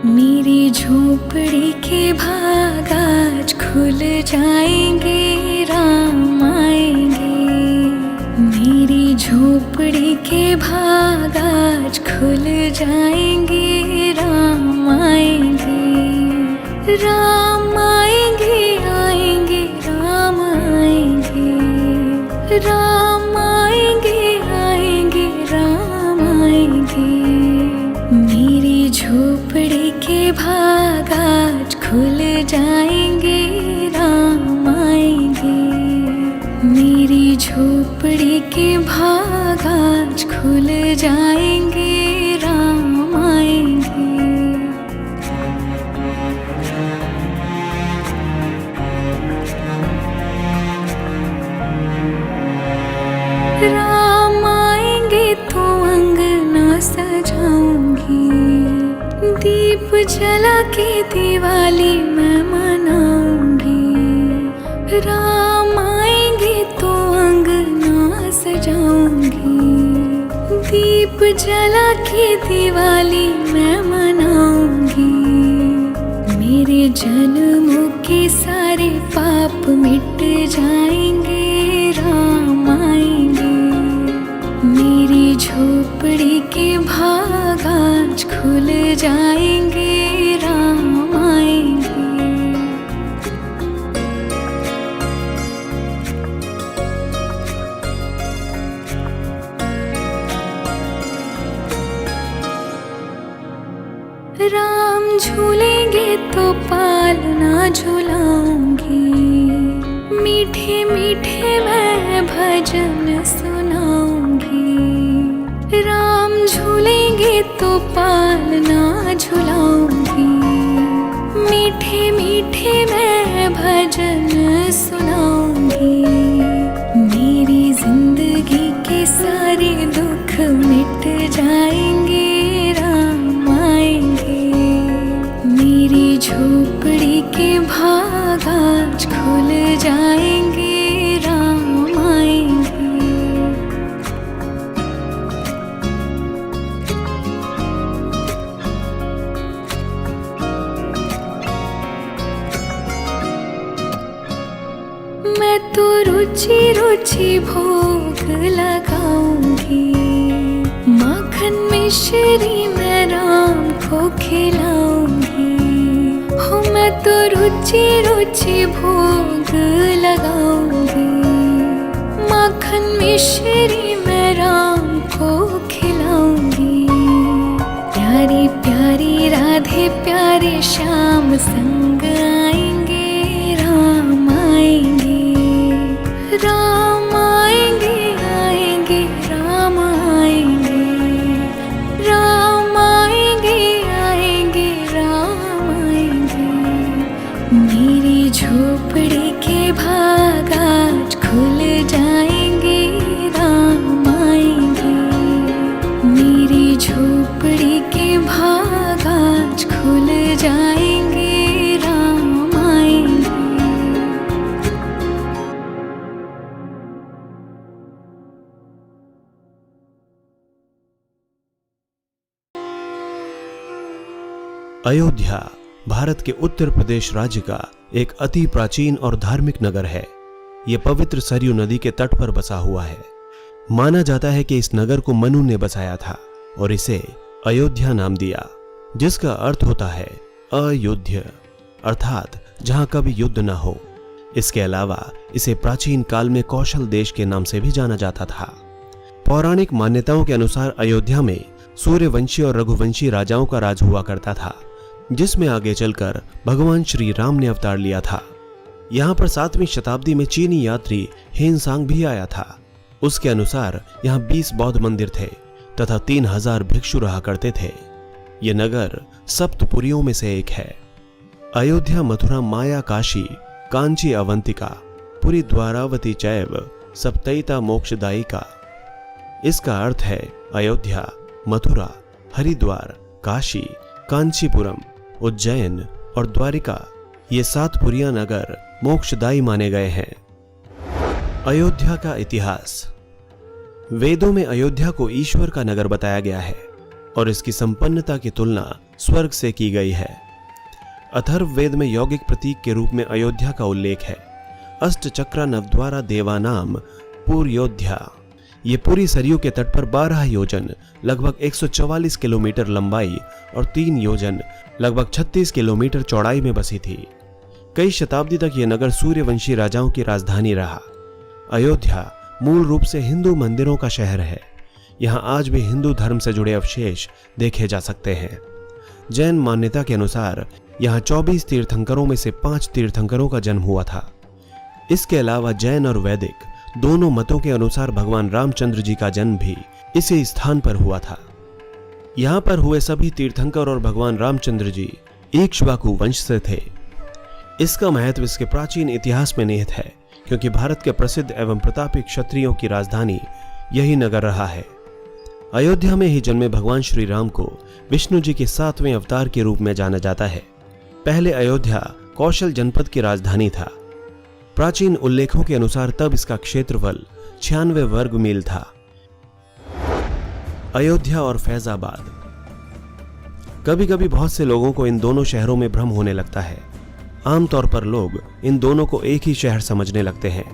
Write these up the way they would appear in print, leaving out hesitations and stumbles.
मेरी झोपड़ी के भाग आज खुल जाएंगे, राम आएंगे। मेरी झोपड़ी के भाग आज खुल जाएंगे, राम आएंगे। राम आएंगे, आएंगे, राम आएंगे। राम आएंगे, आएंगे, राम आएंगे। मेरी झोपड़ी के भाग आज खुल जाएंगे, राम आएंगे। मेरी झोपड़ी के भाग आज खुल जाएंगे, राम आएंगे। राम आएंगे तो अंगना सजाऊंगी, दीप जला के दिवाली मैं मनाऊंगी। राम आएंगे तो अंगना सजाऊंगी, दीप जला के दिवाली मैं मनाऊंगी। मेरे जन्मों के सारे पाप मिट जाएंगे, राम आएंगे। मेरी झोपड़ी के भाग आज खुल जाएंगे, राम आएंगे। राम झूलेंगे तो पालना झुलाऊंगी, मीठे मीठे मैं भजन सुनाऊंगी। राम झूलेंगे तो पालना झुलाऊंगी, मीठे मीठे मैं भजन सुनाऊंगी। मेरी जिंदगी के सारे दुख मिट जाएंगे, राम आएंगे। मेरी झोपड़ी के भाग आज खुल जाएंगे, राम आएंगे। मैं तो रुचि रुचि भोग लगाऊंगी, माखन मिश्री मैं राम को खिलाऊंगी। हो मैं तो रुचि रुचि भोग लगाऊंगी, माखन मिश्री मैं राम को खिलाऊंगी। प्यारी प्यारी राधे प्यारे श्याम संग आएंगे, राम आएंगे। राम आएंगे, आएंगे, राम आएंगे। राम आएंगे, आएंगे, राम आएंगे। मेरी झोपड़ी के भाग आज खुल जाएंगे, राम आएंगे। मेरी झोपड़ी के भाग आज खुल जाएंगे, राम आएंगे। अयोध्या भारत के उत्तर प्रदेश राज्य का एक अति प्राचीन और धार्मिक नगर है। यह पवित्र सरयू नदी के तट पर बसा हुआ है। माना जाता है कि इस नगर को मनु ने बसाया था और इसे अयोध्या नाम दिया, जिसका अर्थ होता है अयुद्ध, अर्थात जहां कभी युद्ध न हो। इसके अलावा इसे प्राचीन काल में कौशल देश के नाम से भी जाना जाता था। पौराणिक मान्यताओं के अनुसार अयोध्या में सूर्यवंशी और रघुवंशी राजाओं का राज हुआ करता था, जिसमें आगे चलकर भगवान श्री राम ने अवतार लिया था। यहाँ पर 7वीं शताब्दी में चीनी यात्री हेनसांग भी आया था। उसके अनुसार यहाँ 20 बौद्ध मंदिर थे तथा 3000 भिक्षु रहा करते थे। ये नगर सप्तपुरियों में से एक है। अयोध्या मथुरा माया काशी कांची अवंतिका पुरी द्वारावती चैव सप्तैता मोक्षदायिका। इसका अर्थ है अयोध्या, मथुरा, हरिद्वार, काशी, कांचीपुरम, उज्जैन और द्वारिका, ये 7 पुरिया नगर मोक्षदायी माने गए हैं। अयोध्या का इतिहास। वेदों में अयोध्या को ईश्वर का नगर बताया गया है और इसकी संपन्नता की तुलना स्वर्ग से की गई है। अथर्व वेद में यौगिक प्रतीक के रूप में अयोध्या का उल्लेख है। अष्टचक्रा नवद्वारा देवानाम पूर्योध्या। ये पूरी सरयू के तट पर 12 योजन लगभग 144 किलोमीटर लंबाई और 3 योजन लगभग 36 किलोमीटर चौड़ाई में बसी थी। कई शताब्दी तक यह नगर सूर्यवंशी राजाओं की राजधानी रहा। अयोध्या मूल रूप से हिंदू मंदिरों का शहर है। यहाँ आज भी हिंदू धर्म से जुड़े अवशेष देखे जा सकते हैं। जैन मान्यता के अनुसार यहाँ 24 तीर्थंकरों में से 5 तीर्थंकरों का जन्म हुआ था। इसके अलावा जैन और वैदिक दोनों मतों के अनुसार भगवान रामचंद्र जी का जन्म भी इसी स्थान पर हुआ था। यहाँ पर हुए सभी तीर्थंकर और भगवान रामचंद्र जी इक्ष्वाकु वंश से थे। इसका महत्व इसके प्राचीन इतिहास में निहित है, क्योंकि भारत के प्रसिद्ध एवं प्रतापी क्षत्रियों की राजधानी यही नगर रहा है। अयोध्या में ही जन्मे भगवान श्री राम को विष्णु जी के 7वें अवतार के रूप में जाना जाता है। पहले अयोध्या कौशल जनपद की राजधानी था। प्राचीन उल्लेखों के अनुसार तब इसका क्षेत्रफल 96 वर्ग मील था। अयोध्या और फैजाबाद। कभी कभी बहुत से लोगों को इन दोनों शहरों में भ्रम होने लगता है। आमतौर पर लोग इन दोनों को एक ही शहर समझने लगते हैं।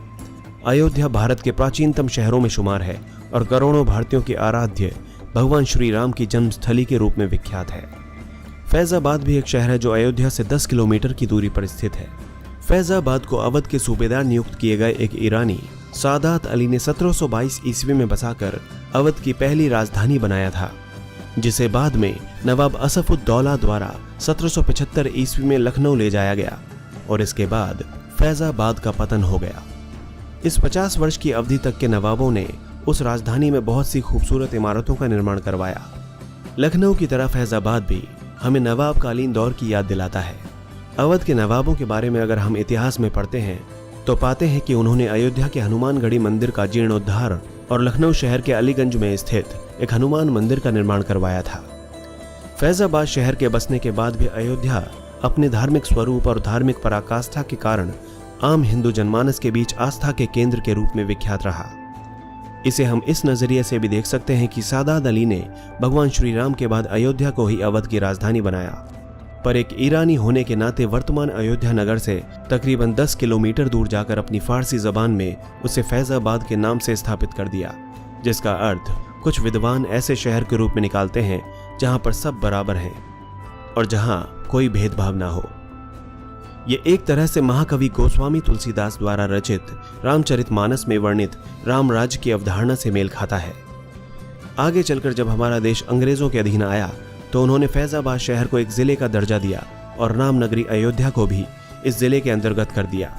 अयोध्या भारत के प्राचीनतम शहरों में शुमार है और करोड़ों भारतीयों के आराध्य भगवान श्री राम की जन्मस्थली के रूप में विख्यात है। फैजाबाद भी एक शहर है जो अयोध्या से 10 किलोमीटर की दूरी पर स्थित है। फैजाबाद को अवध के सूबेदार नियुक्त किए गए एक ईरानी सादात अली ने 1722 ईस्वी में बसाकर अवध की पहली राजधानी बनाया था, जिसे बाद में नवाब असफुद्दौला द्वारा 1775 ईस्वी में लखनऊ ले जाया गया और इसके बाद फैजाबाद का पतन हो गया। इस 50 वर्ष की अवधि तक के नवाबों ने उस राजधानी में बहुत सी खूबसूरत इमारतों का निर्माण करवाया। लखनऊ की तरह फैजाबाद भी हमें नवाबकालीन दौर की याद दिलाता है। अवध के नवाबों के बारे में अगर हम इतिहास में पढ़ते हैं तो पाते हैं कि उन्होंने अयोध्या के हनुमानगढ़ी मंदिर का जीर्णोद्धार और लखनऊ शहर के अलीगंज में स्थित एक हनुमान मंदिर का निर्माण करवाया था। फैजाबाद शहर के बसने के बाद भी अयोध्या अपने धार्मिक स्वरूप और धार्मिक पराकाष्ठा के कारण आम हिंदू जनमानस के बीच आस्था के केंद्र के रूप में विख्यात रहा। इसे हम इस नजरिए से भी देख सकते हैं कि सादात अली ने भगवान श्री राम के बाद अयोध्या को ही अवध की राजधानी बनाया, पर एक ईरानी होने के नाते वर्तमान अयोध्या नगर से तकरीबन 10 किलोमीटर दूर जाकर अपनी फारसी जबान में उसे फैजाबाद के नाम से स्थापित कर दिया, जिसका अर्थ कुछ विद्वान ऐसे शहर के रूप में निकालते हैं जहां पर सब बराबर हैं और जहां कोई भेदभाव ना हो। ये एक तरह से महाकवि गोस्वामी तुलसीदास द्वारा रचित रामचरितमानस में वर्णित राम राज्य की अवधारणा से मेल खाता है। आगे चलकर जब हमारा देश अंग्रेजों के अधीन आया तो उन्होंने फैजाबाद शहर को एक जिले का दर्जा दिया और राम नगरी अयोध्या को भी इस जिले के अंतर्गत कर दिया।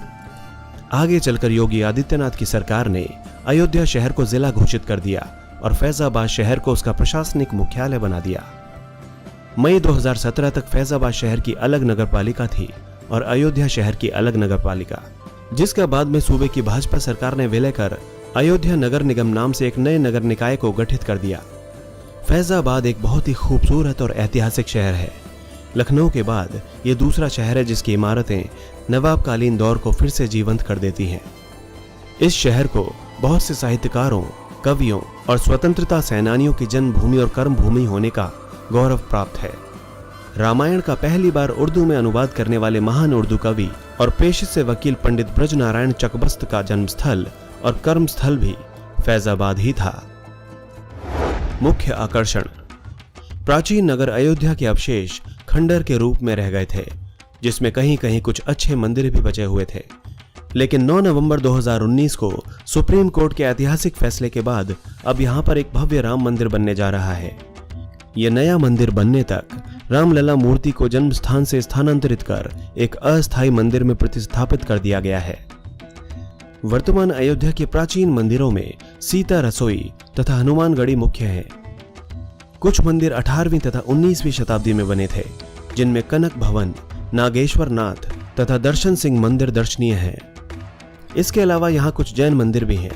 आगे चलकर योगी आदित्यनाथ की सरकार ने अयोध्या शहर को जिला घोषित कर दिया और फैजाबाद शहर को उसका प्रशासनिक मुख्यालय बना दिया। मई 2017 तक फैजाबाद शहर की अलग नगरपालिका थी और अयोध्या शहर की अलग नगरपालिका, जिसका बाद में सूबे की भाजपा सरकार ने विलय कर अयोध्या नगर निगम नाम से एक नए नगर निकाय को गठित कर दिया। फैजाबाद एक बहुत ही खूबसूरत और ऐतिहासिक शहर है। लखनऊ के बाद ये दूसरा शहर है जिसकी इमारतें नवाबकालीन दौर को फिर से जीवंत कर देती हैं। इस शहर को बहुत से साहित्यकारों, कवियों और स्वतंत्रता सेनानियों की जन्मभूमि और कर्मभूमि होने का गौरव प्राप्त है। रामायण का पहली बार उर्दू में अनुवाद करने वाले महान उर्दू कवि और पेशे से वकील पंडित ब्रजनारायण चकबस्त का जन्मस्थल और कर्मस्थल भी फैजाबाद ही था। मुख्य आकर्षण। प्राचीन नगर अयोध्या के अवशेष खंडर के रूप में रह गए थे, जिसमें कहीं कहीं कुछ अच्छे मंदिर भी बचे हुए थे। लेकिन 9 नवंबर 2019 को सुप्रीम कोर्ट के ऐतिहासिक फैसले के बाद अब यहाँ पर एक भव्य राम मंदिर बनने जा रहा है। यह नया मंदिर बनने तक रामलला मूर्ति को जन्म स्थान से स्थानांतरित कर एक अस्थायी मंदिर में प्रतिस्थापित कर दिया गया है। वर्तमान अयोध्या के प्राचीन मंदिरों में सीता रसोई तथा हनुमानगढ़ी मुख्य हैं। कुछ मंदिर 18वीं तथा 19वीं शताब्दी में बने थे, जिनमें कनक भवन, नागेश्वर नाथ तथा दर्शन सिंह मंदिर दर्शनीय हैं। इसके अलावा यहाँ कुछ जैन मंदिर भी हैं।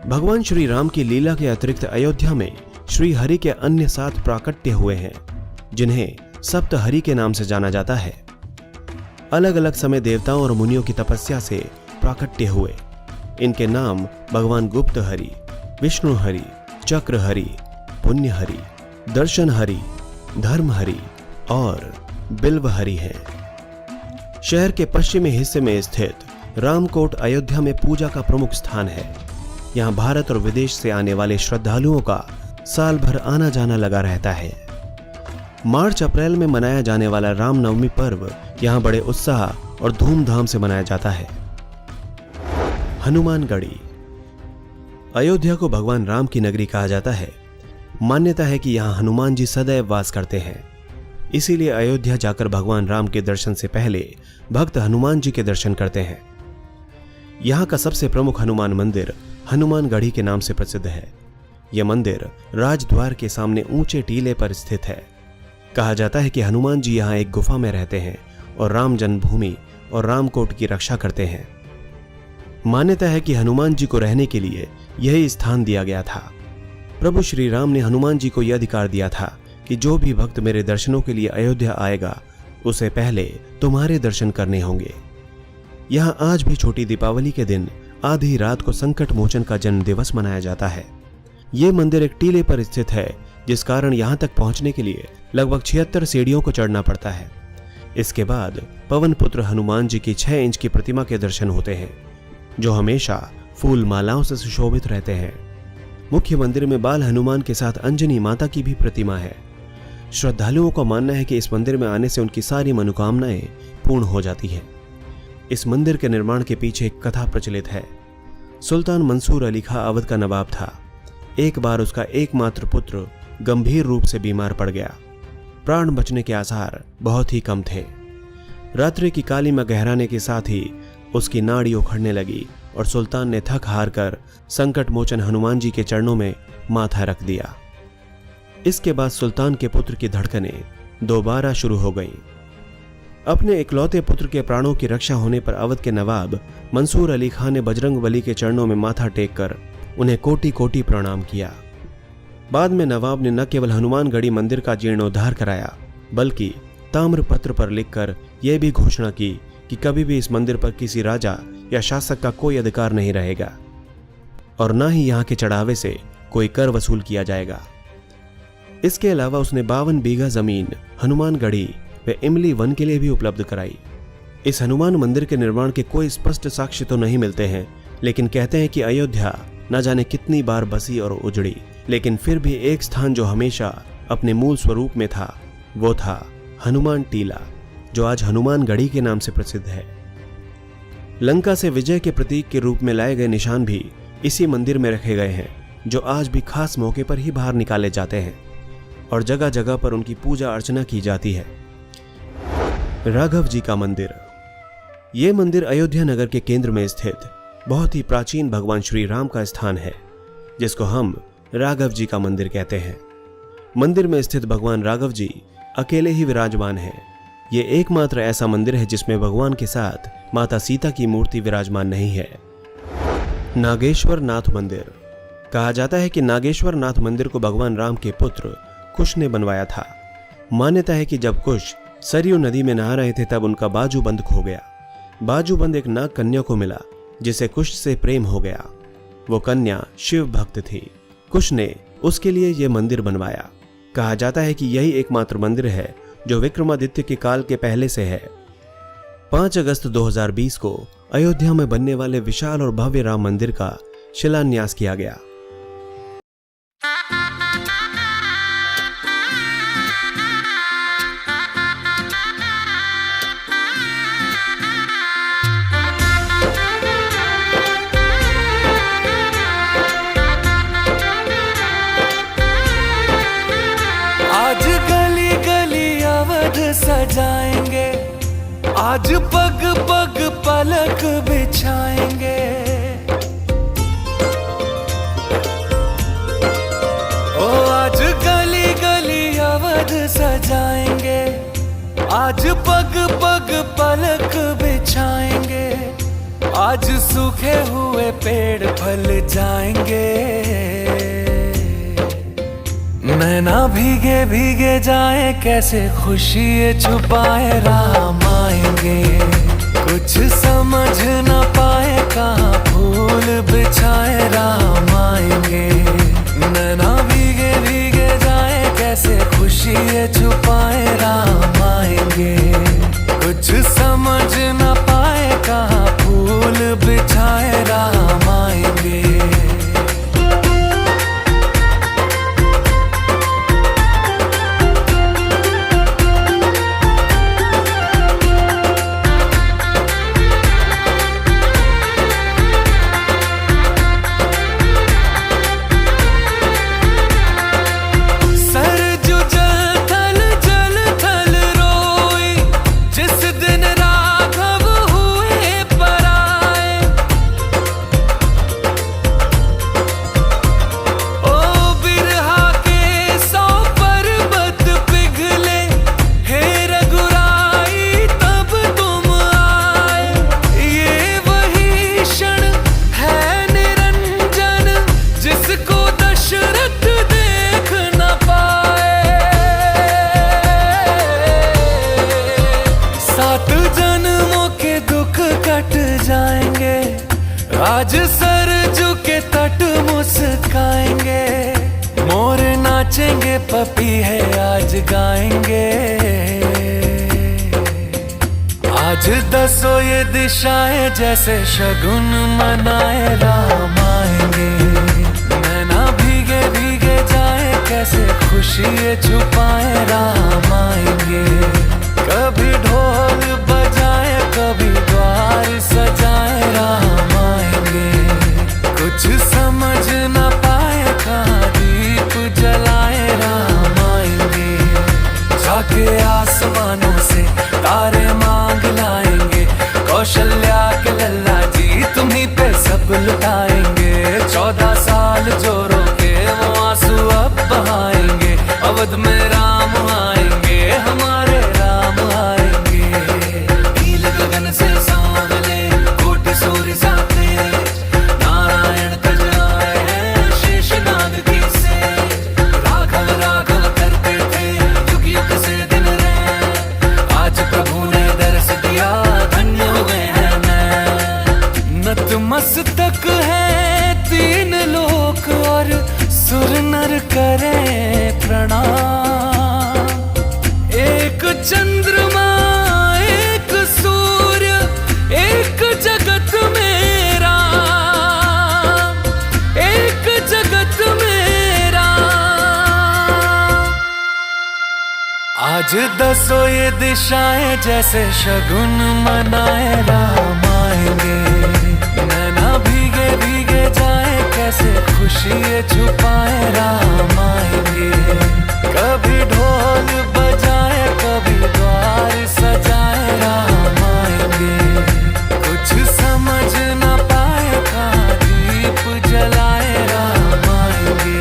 भगवान श्री राम की लीला के अतिरिक्त अयोध्या में श्री हरि के अन्य 7 प्राकट्य हुए हैं, जिन्हें सप्त हरि के नाम से जाना जाता है। अलग अलग समय देवताओं और मुनियों की तपस्या से प्राकट्य हुए। इनके नाम भगवान गुप्त हरि, विष्णु हरि, चक्र हरि, पुण्य हरि, दर्शन हरि, धर्म हरि और बिल्वहरी हैं। शहर के पश्चिमी हिस्से में स्थित रामकोट अयोध्या में पूजा का प्रमुख स्थान है। यहाँ भारत और विदेश से आने वाले श्रद्धालुओं का साल भर आना जाना लगा रहता है। मार्च अप्रैल में मनाया जाने वाला रामनवमी पर्व यहाँ बड़े उत्साह और धूमधाम से मनाया जाता है। हनुमानगढ़ी। अयोध्या को भगवान राम की नगरी कहा जाता है। मान्यता है कि यहाँ हनुमान जी सदैव वास करते हैं। इसीलिए अयोध्या जाकर भगवान राम के दर्शन से पहले भक्त हनुमान जी के दर्शन करते हैं। यहाँ का सबसे प्रमुख हनुमान मंदिर हनुमानगढ़ी के नाम से प्रसिद्ध है। यह मंदिर राजद्वार के सामने ऊंचे टीले पर स्थित है। कहा जाता है कि हनुमान जी यहाँ एक गुफा में रहते हैं और राम जन्मभूमि और रामकोट की रक्षा करते हैं। मान्यता है कि हनुमान जी को रहने के लिए यही स्थान दिया गया था। प्रभु श्री राम ने हनुमान जी को यह अधिकार दिया था कि जो भी भक्त मेरे दर्शनों के लिए अयोध्या आएगा उसे पहले तुम्हारे दर्शन करने होंगे। यहाँ आज भी छोटी दीपावली के दिन आधी रात को संकट मोचन का जन्म दिवस मनाया जाता है। ये मंदिर एक टीले पर स्थित है, जिस कारण यहाँ तक पहुंचने के लिए लगभग 76 सीढ़ियों को चढ़ना पड़ता है। इसके बाद पवन पुत्र हनुमान जी की 6 इंच की प्रतिमा के दर्शन होते हैं, जो हमेशा फूल मालाओं से सुशोभित रहते हैं। मुख्य मंदिर में बाल हनुमान के साथ अंजनी माता की भी प्रतिमा है। श्रद्धालुओं का मानना है कि इस मंदिर में आने से उनकी सारी मनोकामनाएं पूर्ण हो जाती हैं। इस मंदिर के निर्माण के पीछे एक कथा प्रचलित है। सुल्तान मंसूर अली खां अवध का नवाब था। एक बार उसका एकमात्र पुत्र गंभीर रूप से बीमार पड़ गया। प्राण बचने के आसार बहुत ही कम थे। रात्रि की कालीमा गहराने के साथ ही उसकी नाड़ी उखड़ने लगी और सुल्तान ने थक हार कर संकट मोचन हनुमान जी के चरणों में माथा रख दिया। इसके बाद सुल्तान के पुत्र की धड़कनें दोबारा शुरू हो गईं। अपने इकलौते पुत्र के प्राणों की रक्षा होने पर अवध के नवाब मंसूर अली खां ने बजरंगबली के चरणों में माथा टेक कर उन्हें कोटि कोटि प्रणाम किया। बाद में नवाब ने न केवल हनुमानगढ़ी मंदिर का जीर्णोद्धार कराया, बल्कि ताम्रपत्र पर लिखकर यह भी घोषणा की कि कभी भी इस मंदिर पर किसी राजा या शासक का कोई अधिकार नहीं रहेगा और न ही यहाँ के चढ़ावे से कोई कर वसूल किया जाएगा। इसके अलावा उसने 52 बीघा जमीन हनुमानगढ़ी व इमली वन के लिए भी उपलब्ध कराई। इस हनुमान मंदिर के निर्माण के कोई स्पष्ट साक्ष्य तो नहीं मिलते हैं, लेकिन कहते हैं कि अयोध्या न जाने कितनी बार बसी और उजड़ी, लेकिन फिर भी एक स्थान जो हमेशा अपने मूल स्वरूप में था वो था हनुमान टीला, जो आज हनुमानगढ़ी के नाम से प्रसिद्ध है। लंका से विजय के प्रतीक के रूप में लाए गए निशान भी इसी मंदिर में रखे गए हैं, जो आज भी खास मौके पर ही बाहर निकाले जाते हैं और जगह जगह पर उनकी पूजा अर्चना की जाती है। राघव जी का मंदिर। ये मंदिर अयोध्या नगर के केंद्र में स्थित बहुत ही प्राचीन भगवान श्री राम का स्थान है, जिसको हम राघव जी का मंदिर कहते हैं। मंदिर में स्थित भगवान राघव जी अकेले ही विराजमान हैं। ये एकमात्र ऐसा मंदिर है जिसमें भगवान के साथ माता सीता की मूर्ति विराजमान नहीं है। नागेश्वर नाथ मंदिर। कहा जाता है कि नागेश्वर नाथ मंदिर को भगवान राम के पुत्र कुश ने बनवाया था। मान्यता है कि जब कुश सरयू नदी में नहा रहे थे तब उनका बाजूबंद खो गया। बाजूबंद एक नाग कन्या को मिला जिसे कुश से प्रेम हो गया। वो कन्या शिव भक्त थी। कुश ने उसके लिए यह मंदिर बनवाया। कहा जाता है कि यही एकमात्र मंदिर है जो विक्रमादित्य के काल के पहले से है। 5 अगस्त 2020 को अयोध्या में बनने वाले विशाल और भव्य राम मंदिर का शिलान्यास किया गया। आज गली गली अवध सजाएंगे, आज पग पग पलक बिछाएंगे। ओ आज गली गली अवध सजाएंगे, आज पग पग पलक बिछाएंगे। आज सूखे हुए पेड़ फल जाएंगे, नैना भीगे भीगे जाए कैसे खुशी ये छुपाए राम आएंगे। कुछ समझ न पाए कहाँ फूल बिछाए राम आएंगे। नैना भीगे भीगे जाए कैसे खुशी ये छुपाए राम फूल बिछाए राम आएंगे। आज सरजू के तट मुस्काएंगे, मोर नाचेंगे, पपी है आज गाएंगे। आज दसो ये दिशाएं जैसे शगुन मनाए राम आएंगे। नैना भीगे भीगे जाए कैसे खुशी ये छुपाए राम आएंगे। कभी ढोल बजाए कभी द्वार सजाए राम आएंगे। कुछ समझ न पाए कहाँ दीप जलाए राम आएंगे। जाके आसमानों से तारे मांग लाएंगे, कौशल्या के लल्ला जी तुम्हीं पे सब लुटाएंगे। 14 साल जो रोके वो आंसू अब बहाएंगे। अवध में राम आएंगे, हमारे राम आएंगे। नील गगन से सांवले कोटि सूर्य सा तेज, नारायण तज आए हैं शेषनाग की सेज। राघव राघव करते थे युग युग से दिन रैन, आज प्रभु ने दर्श दिया धन्य हुए हैं नैन। नतमस्तक है तीन लोक और सुर नर करें प्रणाम। एक चंद्रमा एक सूर्य एक जगत में राम, एक जगत में राम। आज दसो ये दिशाएं जैसे शगुन मनाए राम आएंगे। नैना भीगे भीगे जाए कैसे खुशी ये छुपाए राम आएंगे। कभी ढोल बजाए कभी द्वार सजाए राम आएंगे। कुछ समझ न पाए कहाँ दीप जलाए राम आएंगे।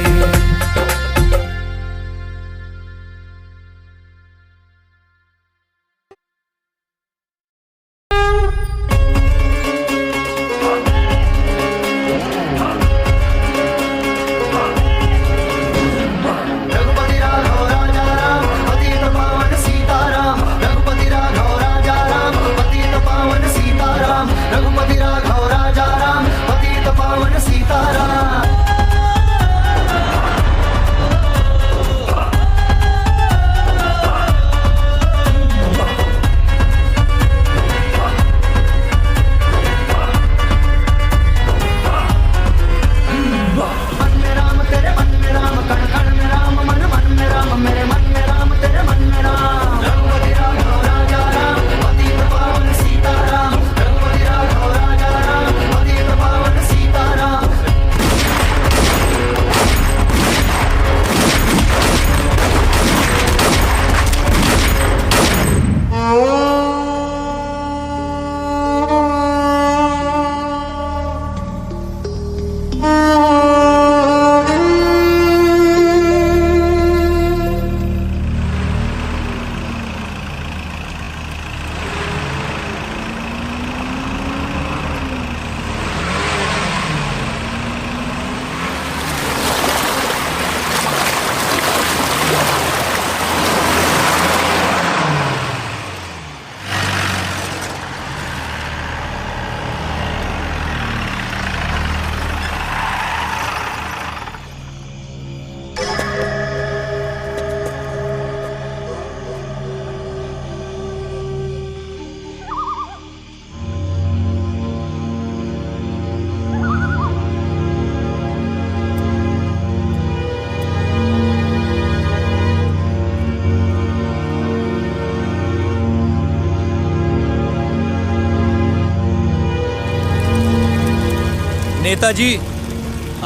नेताजी,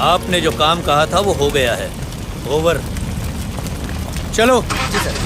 आपने जो काम कहा था वो हो गया है। ओवर। चलो। जी सर।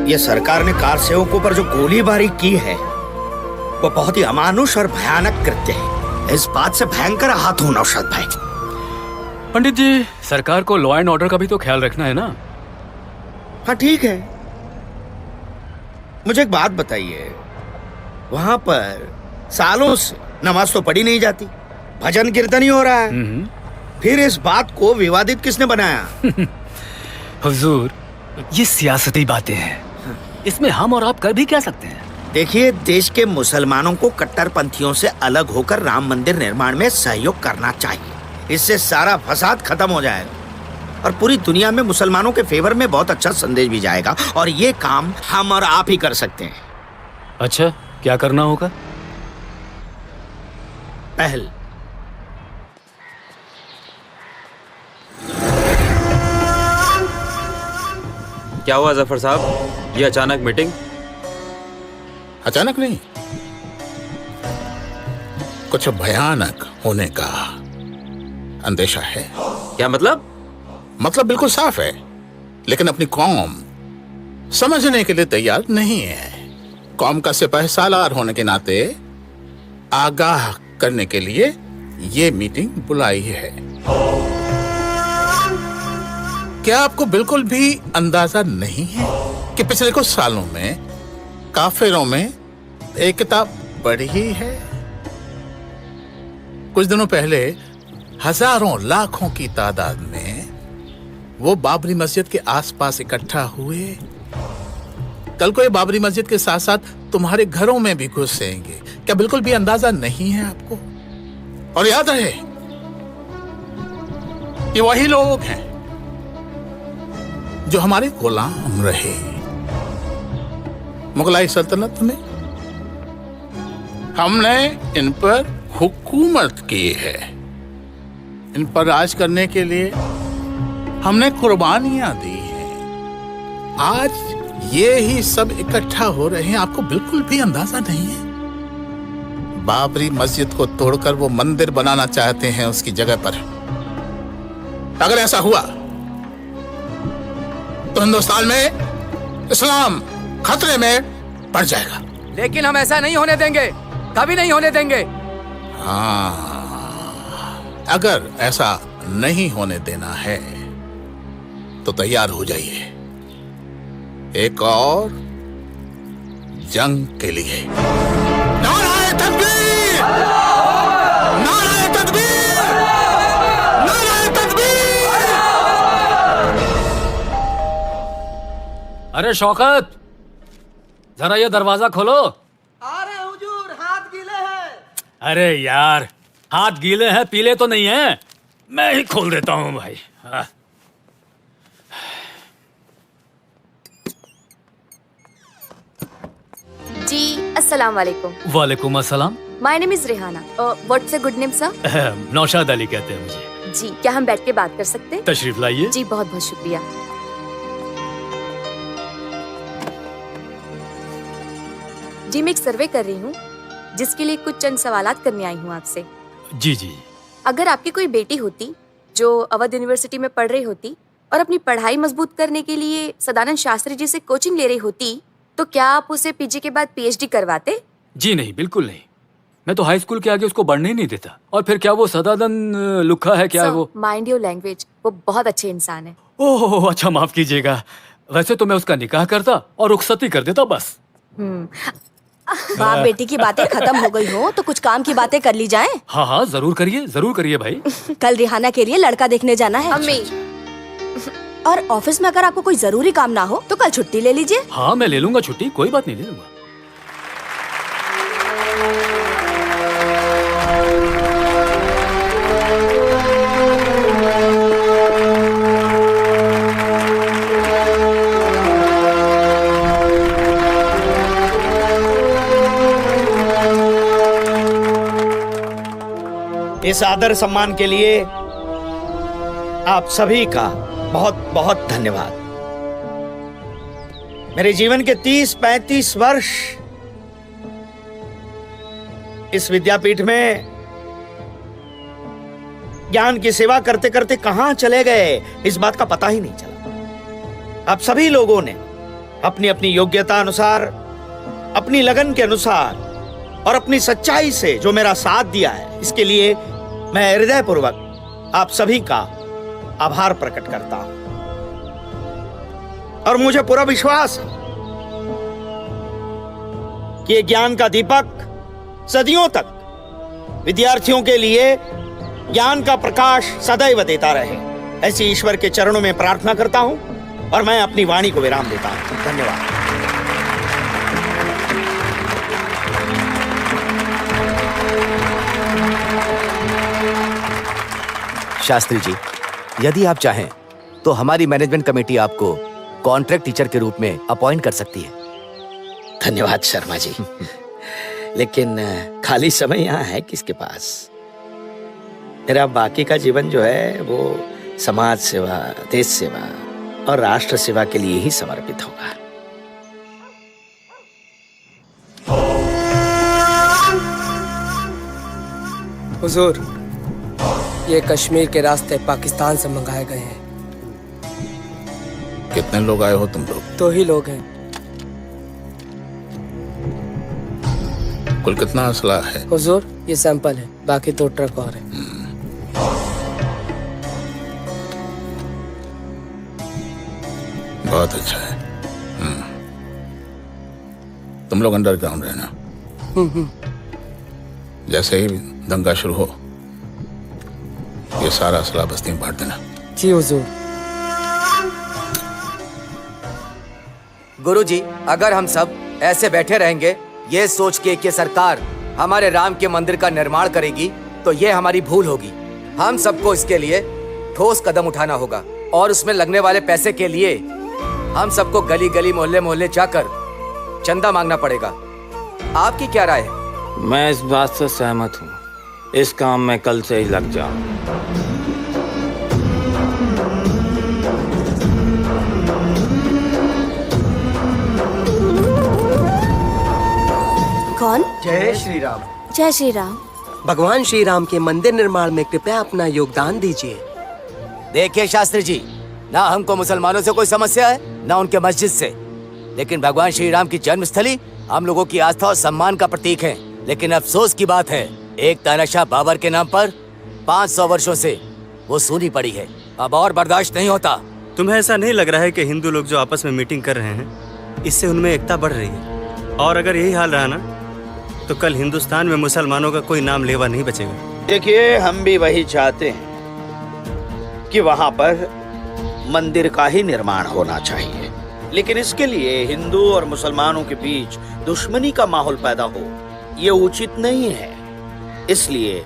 ये सरकार ने कार सेवकों पर जो गोलीबारी की है वो बहुत ही अमानुष और भयानक कृत्य है। इस बात से भयंकर आहत हूं नौशाद भाई। पंडित जी, सरकार को लॉ एंड ऑर्डर का भी तो ख्याल रखना है ना। हाँ ठीक है, मुझे एक बात बताइए, वहां पर सालों से नमाज तो पढ़ी नहीं जाती, भजन कीर्तन ही हो रहा है, फिर इस बात को विवादित किसने बनाया? हुजूर, ये सियासती बातें हैं, इसमें हम और आप कर भी क्या सकते हैं? देखिए, देश के मुसलमानों को कट्टरपंथियों से अलग होकर राम मंदिर निर्माण में सहयोग करना चाहिए। इससे सारा फसाद खत्म हो जाएगा और पूरी दुनिया में मुसलमानों के फेवर में बहुत अच्छा संदेश भी जाएगा, और ये काम हम और आप ही कर सकते हैं। अच्छा, क्या करना होगा? पहल, क्या हुआ जफर साहब, ये अचानक मीटिंग? अचानक नहीं, कुछ भयानक होने का अंदेशा है। क्या मतलब? मतलब बिल्कुल साफ है, लेकिन अपनी कौम समझने के लिए तैयार नहीं है। कौम का सिपहसालार होने के नाते आगाह करने के लिए ये मीटिंग बुलाई है। क्या आपको बिल्कुल भी अंदाजा नहीं है कि पिछले कुछ सालों में काफिरों में एक किताब पढ़ी है? कुछ दिनों पहले हजारों लाखों की तादाद में वो बाबरी मस्जिद के आसपास इकट्ठा हुए। कल को ये बाबरी मस्जिद के साथ साथ तुम्हारे घरों में भी घुसेंगे। क्या बिल्कुल भी अंदाजा नहीं है आपको? और याद रहे, ये वही लोग हैं जो हमारे गुलाम रहे मुगलाई सल्तनत में। हमने इन पर हुकूमत की है, इन पर राज करने के लिए हमने कुर्बानियां दी हैं। आज ये ही सब इकट्ठा हो रहे हैं, आपको बिल्कुल भी अंदाजा नहीं है। बाबरी मस्जिद को तोड़कर वो मंदिर बनाना चाहते हैं उसकी जगह पर। अगर ऐसा हुआ तो हिंदुस्तान में इस्लाम खतरे में पड़ जाएगा। लेकिन हम ऐसा नहीं होने देंगे, कभी नहीं होने देंगे। हाँ, अगर ऐसा नहीं होने देना है तो तैयार हो जाइए एक और जंग के लिए। नाराए तकबीर! नाराए तकबीर! नाराए तकबीर! अरे शौकत, जरा ये दरवाजा खोलो। आ रहे हुजूर, हाथ गीले हैं। अरे यार, हाथ गीले हैं, पीले तो नहीं हैं। मैं ही खोल देता हूँ भाई। हाँ। जी अस्सलाम वालेकुम। वालेकुम अस्सलाम। My name is Rehana. What's a good name sir? Naushad Ali कहते हैं मुझे। जी, क्या हम बैठ के बात कर सकते हैं? तशरीफ लाइए। जी बहुत बहुत शुक्रिया। जी मैं एक सर्वे कर रही हूँ जिसके लिए कुछ चंद सवालात करने आई हूँ आपसे। जी जी। अगर आपकी कोई बेटी होती जो अवध यूनिवर्सिटी में पढ़ रही होती और अपनी पढ़ाई मजबूत करने के लिए सदानंद शास्त्री जी से कोचिंग ले रही होती, तो क्या आप उसे पीजी के बाद पीएचडी करवाते? जी नहीं, बिल्कुल नहीं। मैं तो हाई स्कूल के आगे उसको बढ़ने ही नहीं देता। और फिर क्या वो सदानंद लुखा है क्या? वो माइंड योर लैंग्वेज, वो बहुत अच्छे इंसान है। ओह अच्छा, माफ कीजिएगा। वैसे तो मैं उसका निकाह करता और रुखसती कर देता बस। बाप बेटी की बातें खत्म हो गई हो तो कुछ काम की बातें कर ली जाएं। हाँ हाँ, जरूर करिए भाई। कल रिहाना के लिए लड़का देखने जाना है। अम्मी। और ऑफिस में अगर आपको कोई जरूरी काम ना हो तो कल छुट्टी ले लीजिए। हाँ मैं ले लूंगा छुट्टी, कोई बात नहीं, ले लूंगा। इस आदर सम्मान के लिए आप सभी का बहुत बहुत धन्यवाद। मेरे जीवन के 30-35 वर्ष इस विद्यापीठ में ज्ञान की सेवा करते करते कहां चले गए इस बात का पता ही नहीं चला। आप सभी लोगों ने अपनी अपनी योग्यता अनुसार, अपनी लगन के अनुसार और अपनी सच्चाई से जो मेरा साथ दिया है, इसके लिए मैं हृदयपूर्वक आप सभी का आभार प्रकट करता हूं। और मुझे पूरा विश्वास है कि ये ज्ञान का दीपक सदियों तक विद्यार्थियों के लिए ज्ञान का प्रकाश सदैव देता रहे, ऐसी ईश्वर के चरणों में प्रार्थना करता हूं और मैं अपनी वाणी को विराम देता हूं। धन्यवाद। शास्त्री जी, यदि आप चाहें तो हमारी मैनेजमेंट कमेटी आपको कॉन्ट्रैक्ट टीचर के रूप में अपॉइंट कर सकती है। धन्यवाद शर्मा जी। लेकिन खाली समय यहाँ है किसके पास? मेरा बाकी का जीवन जो है वो समाज सेवा, देश सेवा और राष्ट्र सेवा के लिए ही समर्पित होगा। हुजूर, ये कश्मीर के रास्ते पाकिस्तान से मंगाए गए हैं। कितने लोग आए हो तुम लोग? 2 ही लोग हैं। कुल कितना असला है? हुजूर, ये सैंपल है, बाकी 2 ट्रक और हैं। बहुत अच्छा है। तुम लोग अंडरग्राउंड रहना। जैसे ही दंगा शुरू हो ये सारा असला बस्ती में बांट देना। जी हुजूर। गुरुजी, अगर हम सब ऐसे बैठे रहेंगे ये सोच के कि सरकार हमारे राम के मंदिर का निर्माण करेगी, तो ये हमारी भूल होगी। हम सबको इसके लिए ठोस कदम उठाना होगा और उसमें लगने वाले पैसे के लिए हम सबको गली गली मोहल्ले मोहल्ले जाकर चंदा मांगना पड़ेगा। आपकी क्या राय है? मैं इस बात से सहमत हूँ। इस काम में कल से ही लग जाओ। कौन? जय श्री राम। जय श्री राम। भगवान श्री राम के मंदिर निर्माण में कृपया अपना योगदान दीजिए। देखिए शास्त्री जी, ना हमको मुसलमानों से कोई समस्या है ना उनके मस्जिद से, लेकिन भगवान श्री राम की जन्मस्थली हम लोगों की आस्था और सम्मान का प्रतीक है। लेकिन अफसोस की बात है, एक तानाशाह बाबर के नाम पर 500 वर्षों से वो सूनी पड़ी है। अब और बर्दाश्त नहीं होता। तुम्हें ऐसा नहीं लग रहा है कि हिंदू लोग जो आपस में मीटिंग कर रहे हैं, इससे उनमें एकता बढ़ रही है? और अगर यही हाल रहा ना, तो कल हिंदुस्तान में मुसलमानों का कोई नाम लेवा नहीं बचेगा। देखिए, हम भी वही चाहते हैं कि वहां पर मंदिर का ही निर्माण होना चाहिए। लेकिन इसके लिए हिंदू और मुसलमानों के बीच दुश्मनी का माहौल पैदा हो, ये उचित नहीं है। इसलिए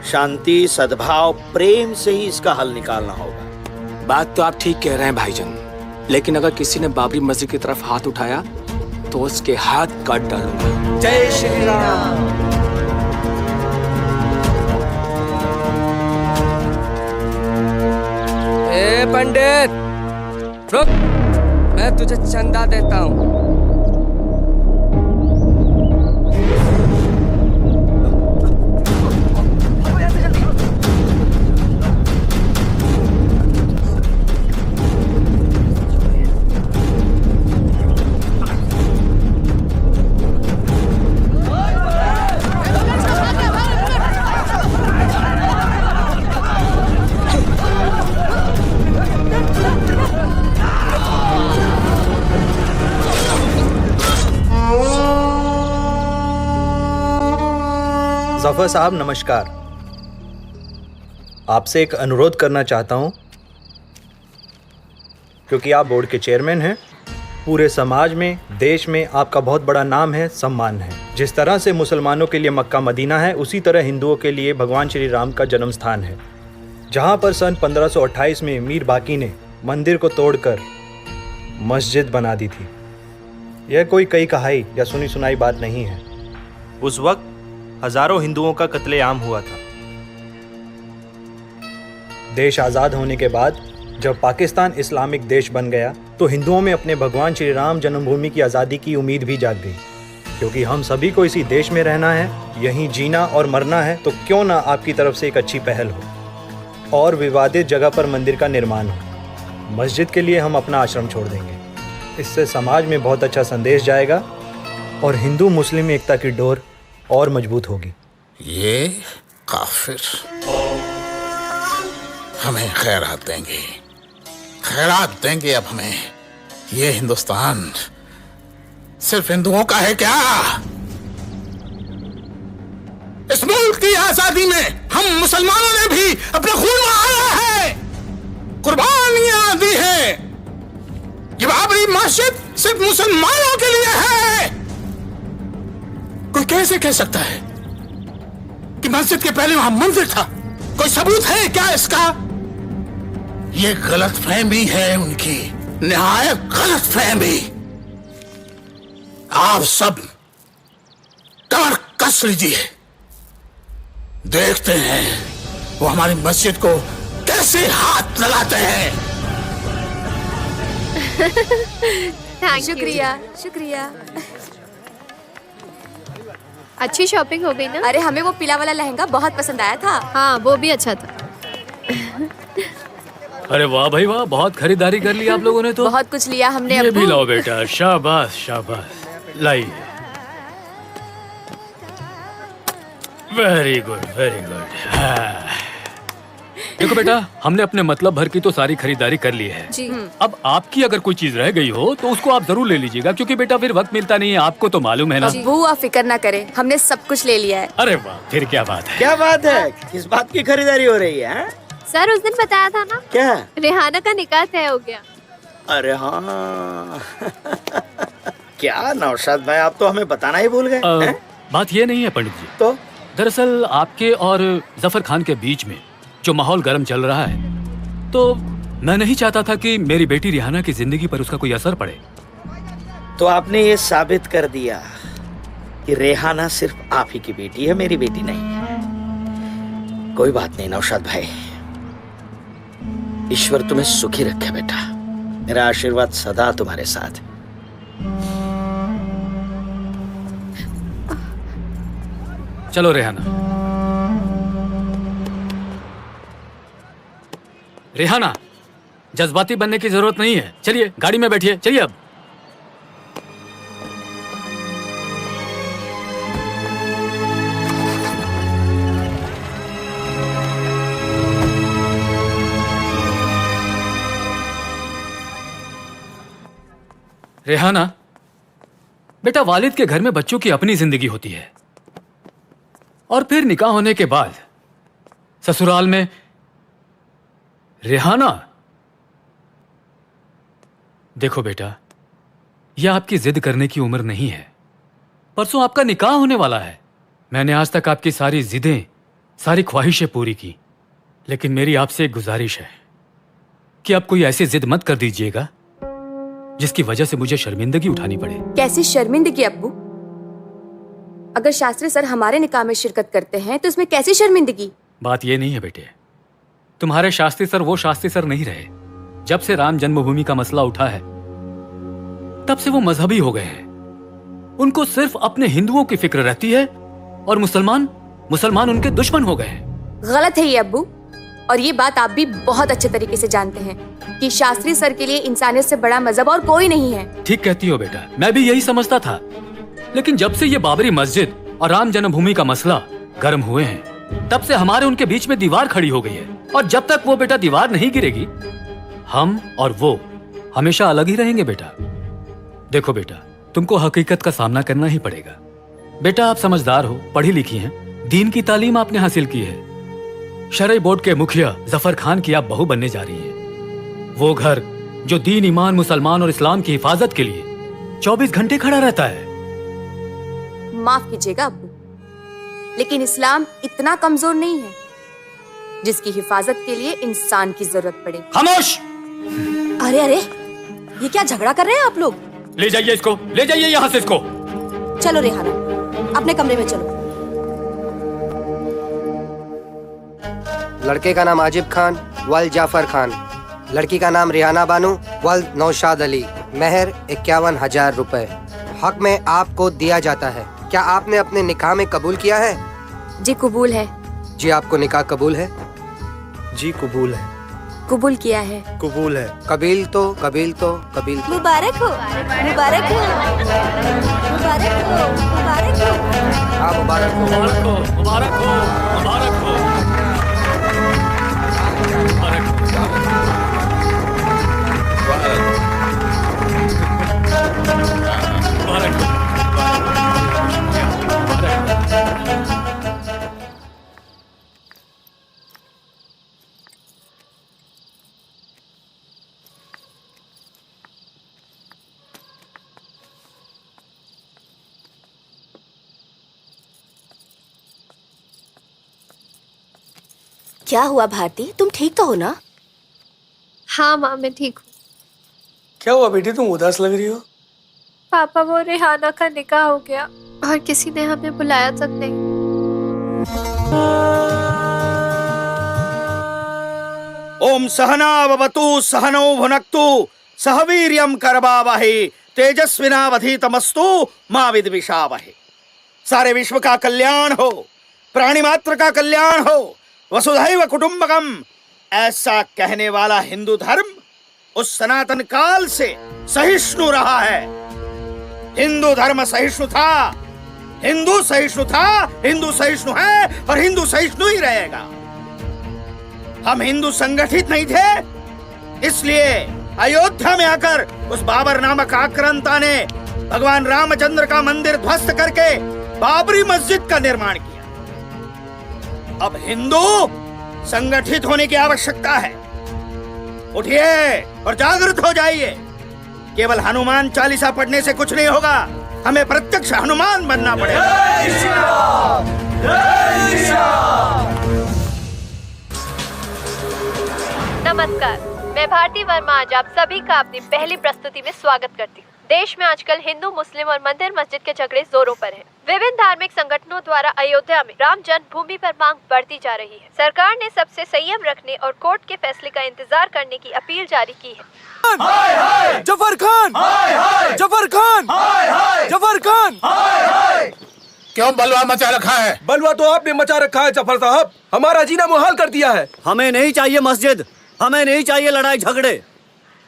शांति, सद्भाव, प्रेम से ही इसका हल निकालना होगा। बात तो आप ठीक कह रहे हैं भाईजान, लेकिन अगर किसी ने बाबरी मस्जिद की तरफ हाथ उठाया तो उसके हाथ काट डालूंगा। जय श्री राम। ए पंडित, रुक, मैं तुझे चंदा देता हूँ। जफर साहब नमस्कार। आपसे एक अनुरोध करना चाहता हूं, क्योंकि आप बोर्ड के चेयरमैन हैं। पूरे समाज में, देश में आपका बहुत बड़ा नाम है, सम्मान है। जिस तरह से मुसलमानों के लिए मक्का मदीना है, उसी तरह हिंदुओं के लिए भगवान श्री राम का जन्म स्थान है, जहां पर सन 1528 में मीर बाकी ने मंदिर को तोड़कर मस्जिद बना दी थी। यह कोई कई कहाई या सुनी सुनाई बात नहीं है। उस वक्त हजारों हिंदुओं का कत्लेआम हुआ था। देश आज़ाद होने के बाद जब पाकिस्तान इस्लामिक देश बन गया तो हिंदुओं में अपने भगवान श्री राम जन्मभूमि की आज़ादी की उम्मीद भी जाग गई। क्योंकि हम सभी को इसी देश में रहना है, यहीं जीना और मरना है, तो क्यों ना आपकी तरफ से एक अच्छी पहल हो और विवादित जगह पर मंदिर का निर्माण हो। मस्जिद के लिए हम अपना आश्रम छोड़ देंगे। इससे समाज में बहुत अच्छा संदेश जाएगा और हिंदू मुस्लिम एकता की डोर और मजबूत होगी। ये काफिर हमें खैरात देंगे, खैरात देंगे अब हमें। ये हिंदुस्तान सिर्फ हिंदुओं का है क्या? इस मुल्क की आजादी में हम मुसलमानों ने भी अपना खून बहाया है, कुर्बानियां दी है। ये बाबरी मस्जिद सिर्फ मुसलमानों के लिए है। कोई कैसे कह सकता है कि मस्जिद के पहले वहां मंदिर था? कोई सबूत है क्या इसका? ये गलतफहमी है उनकी, निहायत गलतफहमी। आप सब कमर कस लीजिए, देखते हैं वो हमारी मस्जिद को कैसे हाथ लगाते हैं। शुक्रिया, शुक्रिया। अच्छी शॉपिंग हो गई ना? अरे हमें वो पीला वाला लहंगा बहुत पसंद आया था। हाँ वो भी अच्छा था। अरे वाह भाई वाह, बहुत खरीदारी कर ली आप लोगों ने तो। बहुत कुछ लिया हमने। ये अब्बू भी लाओ बेटा, शाबाश शाबाश, लाइए। Very good very good. देखो बेटा, हमने अपने मतलब भर की तो सारी खरीदारी कर ली है जी। अब आपकी अगर कोई चीज रह गई हो तो उसको आप जरूर ले लीजिएगा, क्योंकि बेटा फिर वक्त मिलता नहीं है, आपको तो मालूम है ना। अब्बू आप फिक्र ना करें, हमने सब कुछ ले लिया है। अरे वाह, फिर क्या बात है। क्या बात है? किस बात की खरीदारी हो रही है? सर उस दिन बताया था ना, क्या? रेहाना का निकाह तय हो गया। अरे हाँ। क्या नौशाद भाई, आप तो हमें बताना ही भूल गए। बात ये नहीं है पंडित जी, तो दरअसल आपके और जफर खान के बीच में जो माहौल गर्म चल रहा है, तो मैं नहीं चाहता था कि मेरी बेटी रिहाना की जिंदगी पर उसका कोई असर पड़े। तो आपने ये साबित कर दिया कि रेहाना सिर्फ आप ही की बेटी है, मेरी बेटी नहीं। कोई बात नहीं नौशाद भाई, ईश्वर तुम्हें सुखी रखे बेटा। मेरा आशीर्वाद सदा तुम्हारे साथ। चलो रेहाना। रेहाना, जज्बाती बनने की जरूरत नहीं है, चलिए गाड़ी में बैठिए, चलिए अब। रेहाना बेटा, वालिद के घर में बच्चों की अपनी जिंदगी होती है, और फिर निकाह होने के बाद ससुराल में रेहाना। देखो बेटा, यह आपकी जिद करने की उम्र नहीं है। परसों आपका निकाह होने वाला है। मैंने आज तक आपकी सारी जिदें, सारी ख्वाहिशें पूरी की, लेकिन मेरी आपसे एक गुजारिश है कि आप कोई ऐसी जिद मत कर दीजिएगा जिसकी वजह से मुझे शर्मिंदगी उठानी पड़े। कैसी शर्मिंदगी अब्बू? अगर शास्त्री सर हमारे निकाह में शिरकत करते हैं तो इसमें कैसी शर्मिंदगी? बात यह नहीं है बेटे, तुम्हारे शास्त्री सर वो शास्त्री सर नहीं रहे। जब से राम जन्मभूमि का मसला उठा है तब से वो मजहबी हो गए हैं। उनको सिर्फ अपने हिंदुओं की फिक्र रहती है और मुसलमान उनके दुश्मन हो गए हैं। गलत है ये अब्बू, और ये बात आप भी बहुत अच्छे तरीके से जानते हैं कि शास्त्री सर के लिए इंसानियत से बड़ा मजहब और कोई नहीं है। ठीक कहती हो बेटा, मैं भी यही समझता था, लेकिन जब से ये बाबरी मस्जिद और राम जन्मभूमि का मसला गर्म हुए हैं तब से हमारे उनके बीच में दीवार खड़ी हो गई है। और जब तक वो बेटा दीवार नहीं गिरेगी, हम और वो हमेशा अलग ही रहेंगे बेटा। देखो बेटा, तुमको हकीकत का सामना करना ही पड़ेगा। बेटा आप समझदार हो, पढ़ी लिखी हैं, दीन की तालीम आपने हासिल की है। शरई बोर्ड के मुखिया जफर खान की आप बहू बनने जा रही हैं। वो घर जो दीन, ईमान, मुसलमान और इस्लाम की हिफाजत के लिए 24 घंटे खड़ा रहता है। माफ कीजिएगा अब्बू, लेकिन इस्लाम इतना कमजोर नहीं है जिसकी हिफाजत के लिए इंसान की जरूरत पड़े। खामोश! अरे अरे, ये क्या झगड़ा कर रहे हैं आप लोग? ले जाइए इसको, ले जाइए यहाँ से इसको। चलो रेहाना, अपने कमरे में चलो। लड़के का नाम आजिब खान वल जाफर खान, लड़की का नाम रिहाना बानू वल नौशाद अली, मेहर 51,000 रुपए हक में आपको दिया जाता है। क्या आपने अपने निकाह में कबूल किया है? जी कबूल है। जी आपको निकाह कबूल है? जी कबूल है। कबूल किया है। कबूल है। कबील तो कबील तो कबील तो। मुबारक हो, मुबारक हो, मुबारक हो, मुबारक हो। हाँ मुबारक हो, मुबारक हो, मुबारक हो, मुबारक हो, मुबारक हो। क्या हुआ भारती, तुम ठीक तो हो ना? हाँ माँ, मैं ठीक हूँ। क्या हुआ बेटी, तुम उदास लग रही हो? पापा, वो रेहाना का निकाह हो गया और किसी ने हमें बुलाया तक नहीं। ओम सहना भवतु सहनौ भुनक्तु सह वीर्यं करवावहै तेजस्विनावधीतमस्तु मा विद्विषावहै। सारे विश्व का कल्याण हो, प्राणी मात्र का कल्याण हो, वसुधैव कुटुंबकम, ऐसा कहने वाला हिंदू धर्म उस सनातन काल से सहिष्णु रहा है। हिंदू धर्म सहिष्णु था, हिंदू सहिष्णु था, हिंदू सहिष्णु है और हिंदू सहिष्णु ही रहेगा। हम हिंदू संगठित नहीं थे, इसलिए अयोध्या में आकर उस बाबर नामक आक्रांता ने भगवान रामचंद्र का मंदिर ध्वस्त करके बाबरी मस्जिद का निर्माण किया। अब हिंदू संगठित होने की आवश्यकता है। उठिए और जागृत हो जाइए। केवल हनुमान चालीसा पढ़ने से कुछ नहीं होगा, हमें प्रत्यक्ष हनुमान बनना पड़ेगा। नमस्कार, मैं भारती वर्मा आज आप सभी का अपनी पहली प्रस्तुति में स्वागत करती हूँ। देश में आजकल हिंदू, मुस्लिम और मंदिर मस्जिद के झगड़े जोरों पर हैं। विभिन्न धार्मिक संगठनों द्वारा अयोध्या में राम जन्मभूमि पर मांग बढ़ती जा रही है। सरकार ने सबसे संयम रखने और कोर्ट के फैसले का इंतजार करने की अपील जारी की है। हाय हाय जफर खान, हाय हाय जफर खान, हाय हाय जफर खान, हाय हाय। क्यों बलवा मचा रखा है? बलवा तो आपने मचा रखा है जफर साहब, हमारा जीना मुहाल कर दिया है। हमें नहीं चाहिए मस्जिद, हमें नहीं चाहिए लड़ाई झगड़े,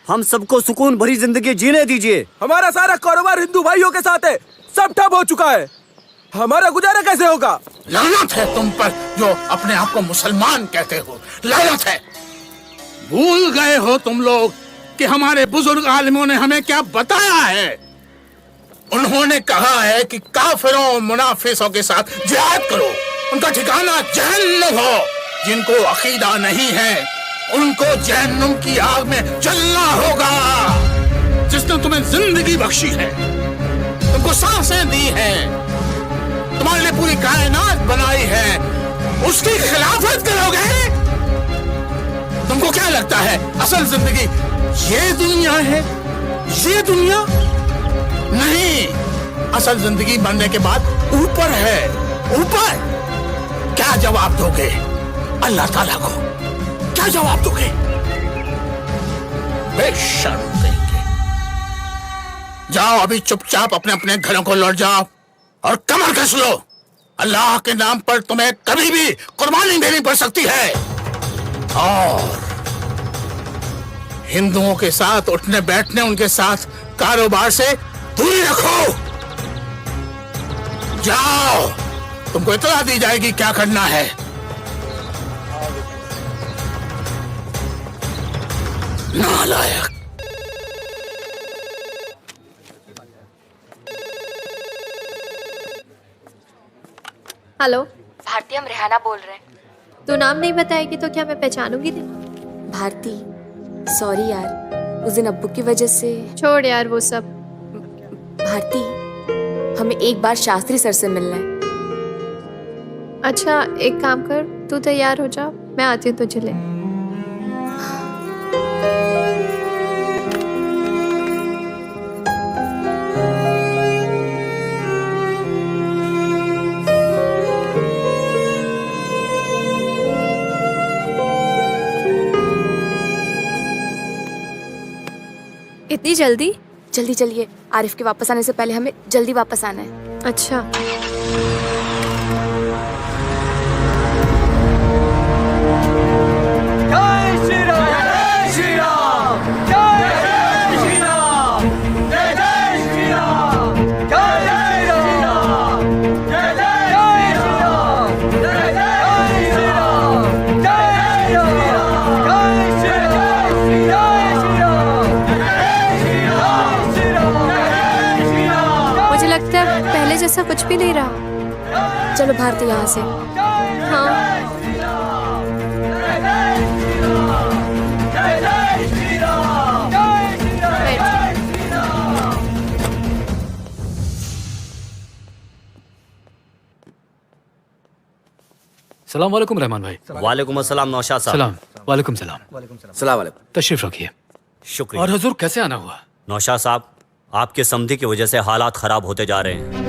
हम सबको सुकून भरी जिंदगी जीने दीजिए। हमारा सारा कारोबार हिंदू भाइयों के साथ है, सब ठप हो चुका है, हमारा गुजारा कैसे होगा? लानत है तुम पर जो अपने आप को मुसलमान कहते हो, लानत है। भूल गए हो तुम लोग कि हमारे बुजुर्ग आलिमों ने हमें क्या बताया है। उन्होंने कहा है कि काफिरों मुनाफिसों के साथ जिहाद करो, उनका ठिकाना जहन्नुम हो। जिनको अकीदा नहीं है उनको जहन्नुम की आग में जलना होगा। जिसने तुम्हें तुम्हें जिंदगी बख्शी है, तुमको सांसें दी है, तुम्हारे लिए पूरी कायनात बनाई है, उसकी खिलाफत करोगे? तुमको क्या लगता है असल जिंदगी ये दुनिया है? ये दुनिया नहीं, असल जिंदगी बनने के बाद ऊपर है, ऊपर। क्या जवाब दोगे अल्लाह ताला को? क्या जवाब दोगे? बेशर्म कहेंगे। जाओ अभी चुपचाप अपने अपने घरों को लौट जाओ और कमर कस लो। अल्लाह के नाम पर तुम्हें कभी भी कुर्बानी देनी पड़ सकती है। और हिंदुओं के साथ उठने बैठने, उनके साथ कारोबार से दूरी रखो। जाओ, तुमको इत्तला दी जाएगी क्या करना है। नालायक। हेलो भारती, हम रेहाना बोल रहे हैं। तू नाम नहीं बताएगी तो क्या मैं पहचानूंगी नहीं? भारती, सॉरी यार, उस दिन अब्बू की वजह से। छोड़ यार वो सब। भारती, हमें एक बार शास्त्री सर से मिलना है। अच्छा एक काम कर, तू तैयार हो जा, मैं आती हूँ तुझे ले। इतनी जल्दी? जल्दी चलिए, आरिफ के वापस आने से पहले हमें जल्दी वापस आना है। अच्छा। जय श्री राम, जय श्री राम, जय श्री राम, जय जय श्री राम, जय जय श्री राम, जय जय श्री राम, जय जय श्री राम, जय श्री राम, जय श्री राम, जय श्री राम, जय श्री राम, जय श्री राम। मुझे लगता है पहले जैसा कुछ भी नहीं रहा। चलो भारती, यहाँ से। हाँ। सलाम वालेकुम रहमान भाई। वालेकुम अस्सलाम नौशाद साहब। सलाम वालेकुम सलाम। सलाम वालेकुम। तशरीफ रखिए। शुक्रिया। और हुजूर कैसे आना हुआ? नौशाद साहब, आपके समधी की वजह से हालात खराब होते जा रहे हैं।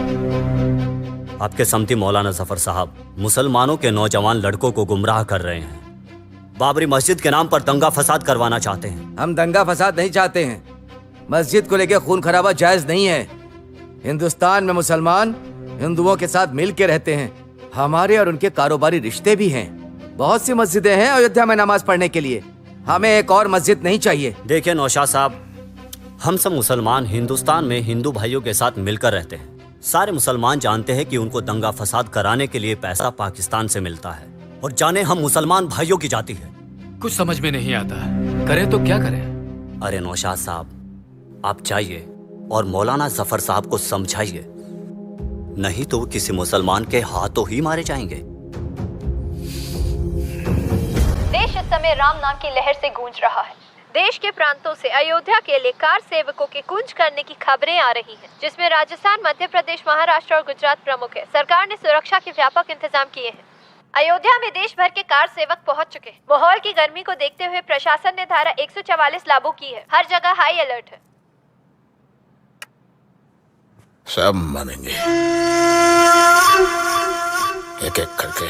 आपके समधी मौलाना जफर साहब मुसलमानों के नौजवान लड़कों को गुमराह कर रहे हैं। बाबरी मस्जिद के नाम पर दंगा फसाद करवाना चाहते हैं। हम दंगा फसाद नहीं चाहते हैं। मस्जिद को लेकर खून खराबा जायज नहीं है। हिंदुस्तान में मुसलमान हिंदुओं के साथ मिल के रहते हैं। हमारे और उनके कारोबारी रिश्ते भी हैं। बहुत सी मस्जिदें हैं अयोध्या में नमाज पढ़ने के लिए। हमें एक और मस्जिद नहीं चाहिए। देखिए नौशाद साहब, हम सब मुसलमान हिंदुस्तान में हिंदू भाइयों के साथ मिलकर रहते हैं। सारे मुसलमान जानते हैं कि उनको दंगा फसाद कराने के लिए पैसा पाकिस्तान से मिलता है, और जाने हम मुसलमान भाइयों की जाति है। कुछ समझ में नहीं आता, करें तो क्या करें? अरे नौशाद साहब, आप जाइए और मौलाना जफर साहब को समझाइए, नहीं तो वो किसी मुसलमान के हाथों ही मारे जाएंगे। देश इस समय राम नाम की लहर से गूंज रहा है। देश के प्रांतों से अयोध्या के लिए कार सेवकों के कूच करने की खबरें आ रही हैं, जिसमें राजस्थान, मध्य प्रदेश, महाराष्ट्र और गुजरात प्रमुख है। सरकार ने सुरक्षा के व्यापक इंतजाम किए हैं। अयोध्या में देश भर के कार सेवक पहुंच चुके हैं। माहौल की गर्मी को देखते हुए प्रशासन ने धारा 144 लागू की है। हर जगह हाई अलर्ट है। सब मानेंगे, एक एक करके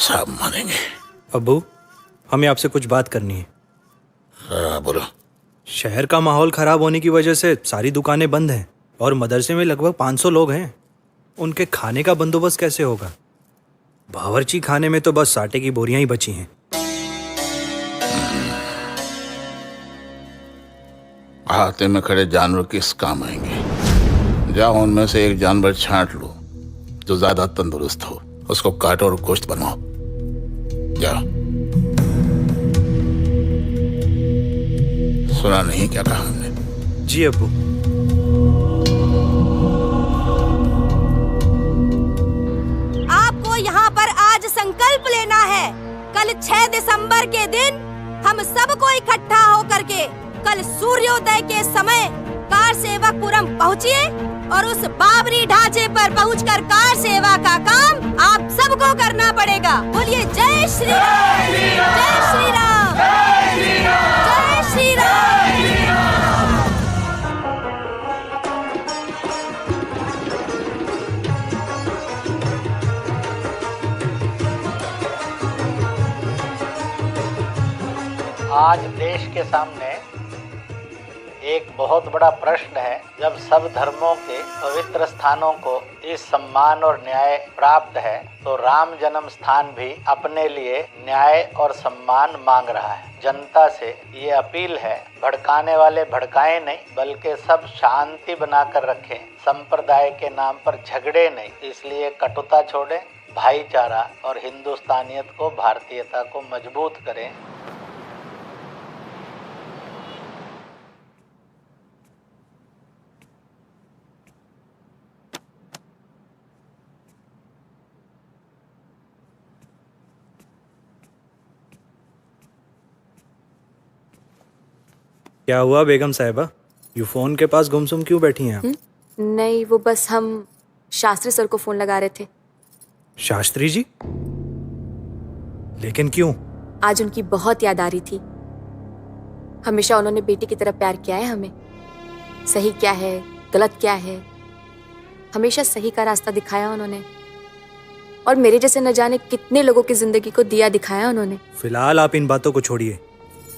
सब मानेंगे। अब्बू, हमें आपसे कुछ बात करनी है। बोलो। शहर का माहौल खराब होने की वजह से सारी दुकानें बंद हैं और मदरसे में लगभग 500 लोग हैं। उनके खाने का बंदोबस्त कैसे होगा? बावर्ची खाने में तो बस आटे की बोरियां ही बची हैं। हाथे में खड़े जानवर किस काम आएंगे? जाओ उनमें से एक जानवर छांट लो जो ज्यादा तंदुरुस्त हो, उसको काटो और गोश्त बनाओ। जाओ। सुना नहीं क्या कहा हमने? जी अब्बू। आपको यहाँ पर आज संकल्प लेना है। कल 6 दिसंबर के दिन हम सबको इकट्ठा होकर के कल सूर्योदय के समय कार पहुँचिए और उस बाबरी ढांचे पर पहुंचकर कार सेवा का काम आप सबको करना पड़ेगा। बोलिए जय श्री राम, जय श्री राम, जय श्री राम। आज देश के सामने एक बहुत बड़ा प्रश्न है। जब सब धर्मों के पवित्र स्थानों को इस सम्मान और न्याय प्राप्त है, तो राम जन्म स्थान भी अपने लिए न्याय और सम्मान मांग रहा है। जनता से ये अपील है, भड़काने वाले भड़काए नहीं, बल्कि सब शांति बनाकर रखें। संप्रदाय के नाम पर झगड़े नहीं, इसलिए कटुता छोड़ें, भाईचारा और हिंदुस्तानियत को, भारतीयता को मजबूत करें। क्या हुआ बेगम साहिबा, यू फोन के पास गुमसुम क्यों बैठी हैं आप? नहीं, वो बस हम शास्त्री सर को फोन लगा रहे थे। शास्त्री जी? लेकिन क्यों? आज उनकी बहुत याद आ रही थी। हमेशा उन्होंने बेटी की तरह प्यार किया है हमें। सही क्या है, गलत क्या है, हमेशा सही का रास्ता दिखाया उन्होंने। और मेरे जैसे न जाने कितने लोगों की जिंदगी को दिया दिखाया उन्होंने। फिलहाल आप इन बातों को छोड़िए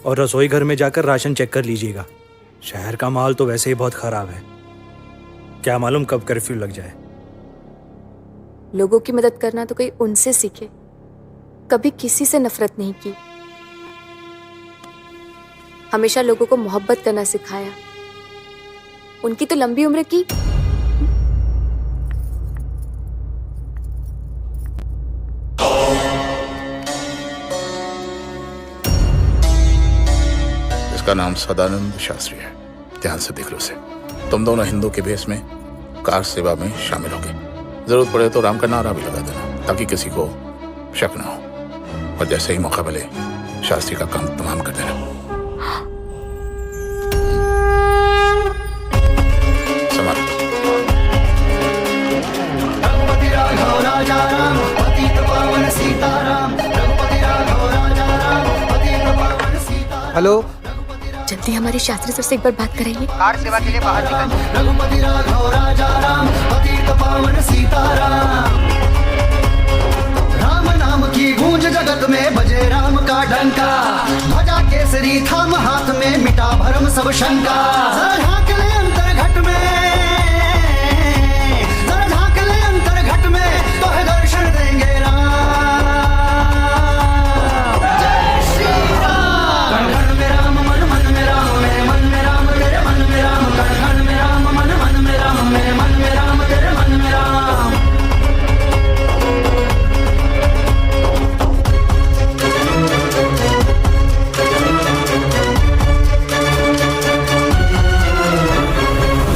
और रसोई घर में जाकर राशन चेक कर लीजिएगा। शहर का माहौल तो वैसे ही बहुत खराब है, क्या मालूम कब कर्फ्यू लग जाए। लोगों की मदद करना तो कोई उनसे सीखे, कभी किसी से नफरत नहीं की। हमेशा लोगों को मोहब्बत करना सिखाया। उनकी तो लंबी उम्र की। इसका नाम सदानंद शास्त्री है, ध्यान से देख लो उसे। तुम दोनों हिंदू के भेष में कार सेवा में शामिल होगे। जरूरत पड़े तो राम का नारा भी लगा देना, ताकि किसी को शक ना हो। और जैसे ही मौका मिले शास्त्री का काम तमाम कर देना। हेलो, जल्दी हमारे शास्त्री सर से एक बार बात कराइए। कार सेवा के लिए बाहर निकलिए। रघुपति राघव राजा राम, पतित पावन सीताराम। राम नाम की गूंज जगत में बजे राम का डंका। ध्वजा केसरी थाम हाथ में, मिटा भरम सब शंका। जरा झांक ले अंतर घट में, जरा झांक ले अंतर घट में, तो है दर्शन देंगे राम। जय श्री राम। कण कण में राम, मन मन में राम, मेरे मन में राम, तेरे मन में राम। कण कण में राम, मन मन में राम, मेरे मन में राम, तेरे मन में राम।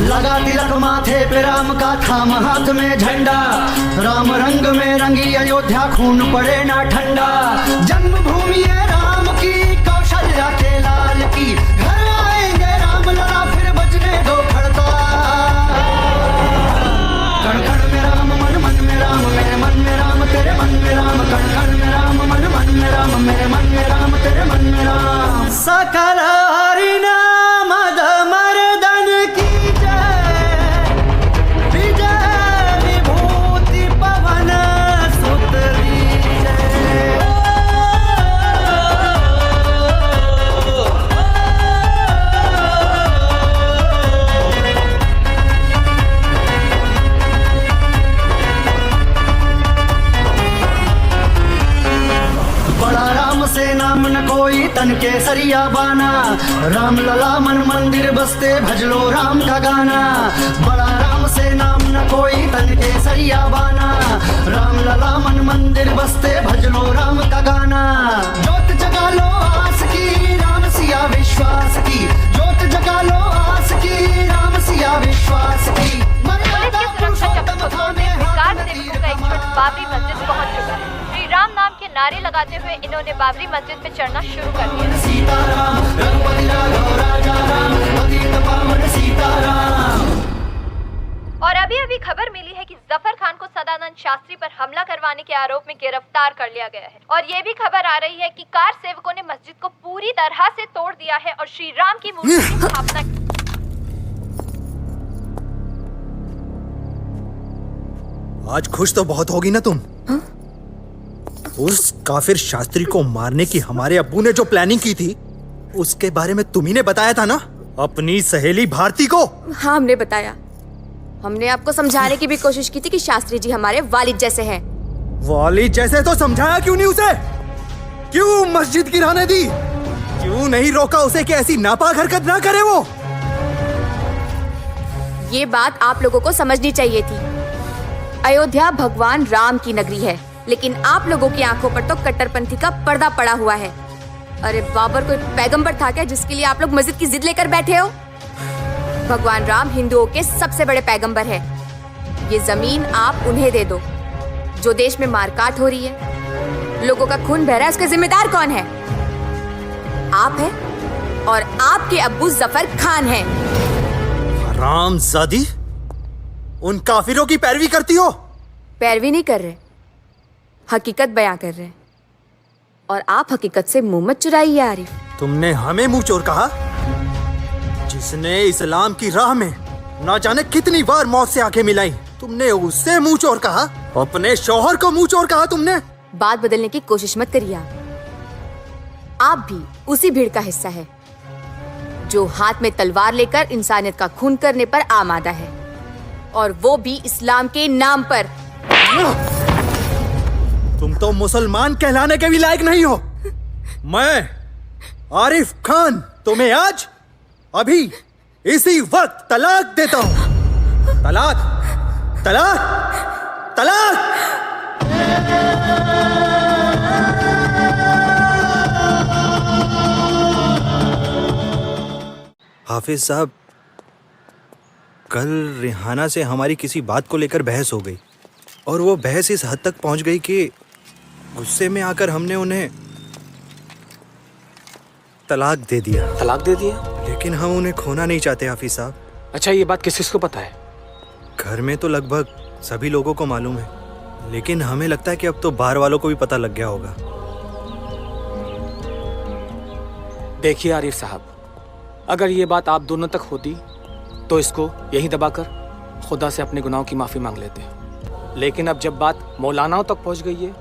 लगा तिलक माथे पे राम का, थाम हाथ में झंडा। राम रंग में रंगी अयोध्या, खून पड़े ना ठंडा। जन्मभूमि है राम की, कौशल्या के लाल की। घर आएंगे राम लला, फिर बजने दो खड़का। कण कण में राम, मन मन में राम, मेरे मन में राम, तेरे मन में राम। कण कण में राम, मन मन में राम, मेरे मन में राम, तेरे मन में राम। सकल हरि नाम मर्दन की से नाम न कोई तन के सरिया बाना। राम लला मन मंदिर बसते, भज लो राम का गाना। बड़ा राम से नाम न कोई तन के सरिया बाना। राम लला मन मंदिर बसते, भज लो राम का गाना। जोत जगा लो आस की, राम सिया विश्वास की। जोत जगा लो आस की, राम सिया विश्वास की। बाबरी मस्जिद पहुंच चुका है। श्री राम नाम के नारे लगाते हुए इन्होंने बाबरी मस्जिद में चढ़ना शुरू कर दिया। सीताराम, रघुपति राघव राजा राम, पतित पावन सीताराम। शास्त्री पर हमला करवाने के आरोप में गिरफ्तार कर लिया गया है। और ये भी खबर आ रही है कि कार सेवकों ने मस्जिद को पूरी तरह से तोड़ दिया है और श्री राम की मूर्ति की स्थापना की। आज खुश तो बहुत होगी ना तुम? हा? उस काफिर शास्त्री को मारने की हमारे अब्बू ने जो प्लानिंग की थी, उसके बारे में तुम्ही ने बताया था ना अपनी सहेली भारती को? हाँ, हमने बताया। हमने आपको समझाने की भी कोशिश की थी कि शास्त्री जी हमारे वालिद जैसे हैं। वालिद जैसे तो समझाया क्यों नहीं उसे? क्यों मस्जिद गिराने दी? क्यों नहीं रोका उसे कि ऐसी नापाक हरकत ना करे वो? ये बात आप लोगों को समझनी चाहिए थी। अयोध्या भगवान राम की नगरी है, लेकिन आप लोगों की आंखों पर तो कट्टरपंथी का पर्दा पड़ा हुआ है। अरे बाबर कोई पैगंबर था क्या जिसके लिए आप लोग मस्जिद की जिद लेकर बैठे हो? भगवान राम हिंदुओं के सबसे बड़े पैगंबर है। ये जमीन आप उन्हें दे दो। जो देश में मारकाट हो रही है, लोगों का खून बह रहा है, उसका जिम्मेदार कौन है? आप हैं और आपके अब्बू जफर खान हैं। हरामजादी, उन काफिरों की पैरवी करती हो? पैरवी नहीं कर रहे, हकीकत बयां कर रहे हैं। और आप हकीकत से मुंह मत चुराइए आरिफ। तुमने हमें मुंह चोर कहा, जिसने इस्लाम की राह में ना जाने कितनी बार मौत से आंखें मिलाई। तुमने उससे मुंह चोर कहा, अपने शौहर को मुंह चोर कहा तुमने। बात बदलने की कोशिश मत करिए। आप भी उसी भीड़ का हिस्सा है जो हाथ में तलवार लेकर इंसानियत का खून करने पर आमादा है, और वो भी इस्लाम के नाम पर। तुम तो मुसलमान कहलाने के भी लायक नहीं हो। मैं आरिफ खान तुम्हें आज अभी इसी वक्त तलाक देता हूं। तलाक, तलाक, तलाक। हाफिज साहब, कल रिहाना से हमारी किसी बात को लेकर बहस हो गई, और वो बहस इस हद तक पहुंच गई कि गुस्से में आकर हमने उन्हें तलाक दे दिया। तलाक दे दिया? लेकिन हम उन्हें खोना नहीं चाहते हाफिज साहब। अच्छा, ये बात किस किसको पता है? घर में तो लगभग सभी लोगों को मालूम है, लेकिन हमें लगता है कि अब तो बाहर वालों को भी पता लग गया होगा। देखिए आरिफ साहब, अगर ये बात आप दोनों तक होती तो इसको यहीं दबाकर खुदा से अपने गुनाहों की माफी मांग लेते। लेकिन अब जब बात मौलानाओं तक पहुंच गई है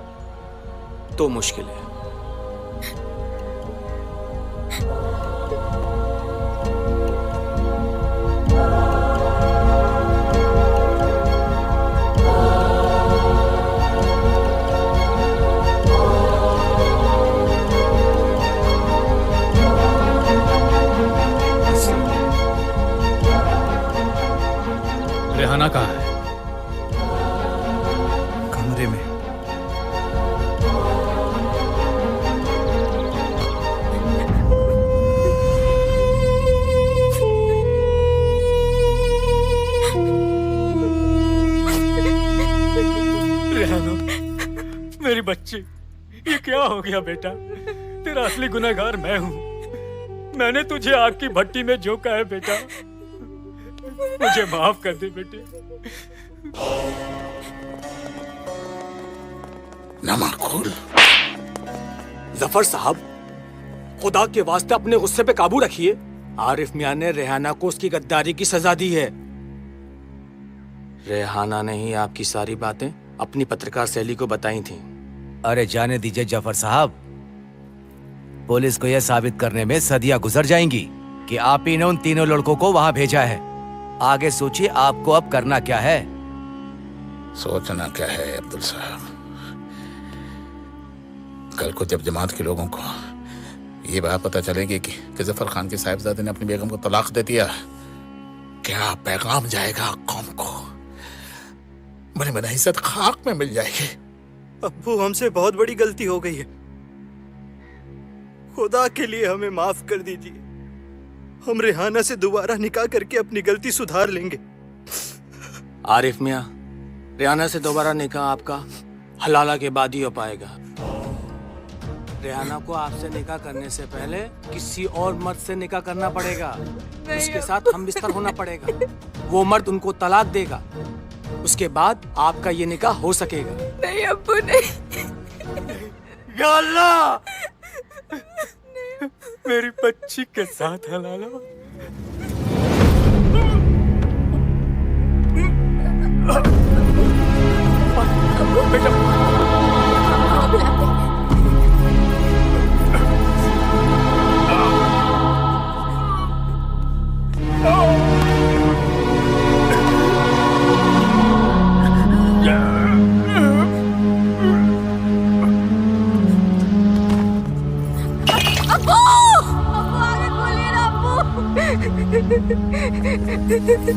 तो मुश्किल है। रेहाना कहाँ है? कमरे में। रेहाना, मेरी बच्ची, ये क्या हो गया बेटा? तेरा असली गुनहगार मैं हूँ। मैंने तुझे आग की भट्टी में झोंका है बेटा। मुझे माफ कर दे बेटे। नमाकुल। जफर साहब, खुदा के वास्ते अपने गुस्से पे काबू रखिए। आरिफ मियां ने रेहाना को उसकी गद्दारी की सजा दी है। रेहाना ने ही आपकी सारी बातें अपनी पत्रकार सहेली को बताई थी। अरे जाने दीजिए जफर साहब, पुलिस को यह साबित करने में सदियां गुजर जाएंगी कि आप ही ने उन तीनों लड़कों को वहां भेजा है। आगे सोचिए आपको अब करना क्या है। सोचना क्या है अब्दुल साहब, कल को जब जमात के लोगों को ये बात पता चलेगी कि जफर खान के साहिबजादे ने अपनी बेगम को तलाक दे दिया, क्या पैगाम जाएगा कौम को? बड़ी बड़ी इज्जत खाक में मिल जाएगी। अब्बू, हमसे बहुत बड़ी गलती हो गई है, खुदा के लिए हमें माफ कर दीजिए। हम रेहाना से दोबारा निकाह करके अपनी गलती सुधार लेंगे। आरिफ मियां, रेहाना से दोबारा निकाह आपका हलाला के बाद ही हो पाएगा। रेहाना को आपसे निकाह करने से पहले किसी और मर्द से निकाह करना पड़ेगा। उसके साथ हम बिस्तर होना पड़ेगा। वो मर्द उनको तलाक देगा, उसके बाद आपका ये निकाह हो सकेगा। नहीं अब्बू नहीं। या अल्लाह, मेरी बच्ची के साथ हलाला।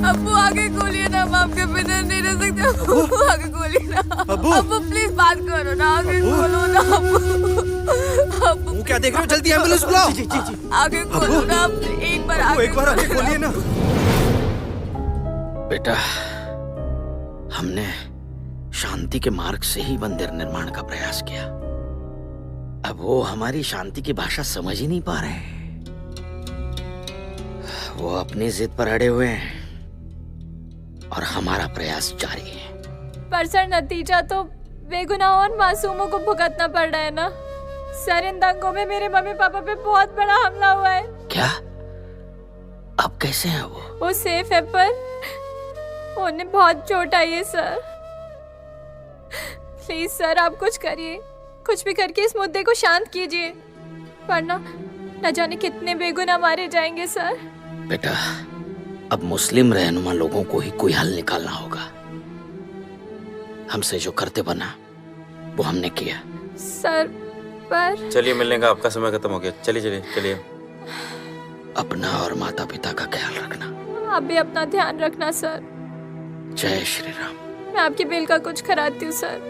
अब्बू आगे खोलिए ना, हम आपके बिना नहीं रह सकते। अब्बू आगे खोलिए ना। अब्बू प्लीज बात करो ना, आगे खोलो ना अब्बू। वो क्या देख रहे हो, जल्दी एम्बुलेंस बुलाओ। आगे खोलो ना, एक बार आगे खोलिए ना। बेटा, हमने शांति के मार्ग से ही मंदिर निर्माण का प्रयास किया। अब वो हमारी शांति की भाषा समझ ही नहीं पा रहे। वो अपनी जिद पर अड़े हुए हैं और हमारा प्रयास जारी है। पर सर, नतीजा तो बेगुनाह और मासूमों को भुगतना पड़ रहा है ना सर। इन दंगों में मेरे मम्मी पापा पे बहुत बड़ा हमला हुआ है। क्या? अब कैसे हैं वो? वो सेफ है, पर उन्हें बहुत चोट आई है सर। प्लीज सर, आप कुछ करिए, कुछ भी करके इस मुद्दे को शांत कीजिए, वरना न जाने कितने बेगुनाह मारे जाएंगे सर। बेटा, अब मुस्लिम रहनुमा लोगों को ही कोई हल निकालना होगा। हमसे जो करते बना वो हमने किया। सर पर चलिए, मिलने का आपका समय खत्म हो गया। चलिए चलिए चलिए। अपना और माता पिता का ख्याल रखना। आप भी अपना ध्यान रखना सर। जय श्री राम। मैं आपकी बिल का कुछ कराती हूँ सर।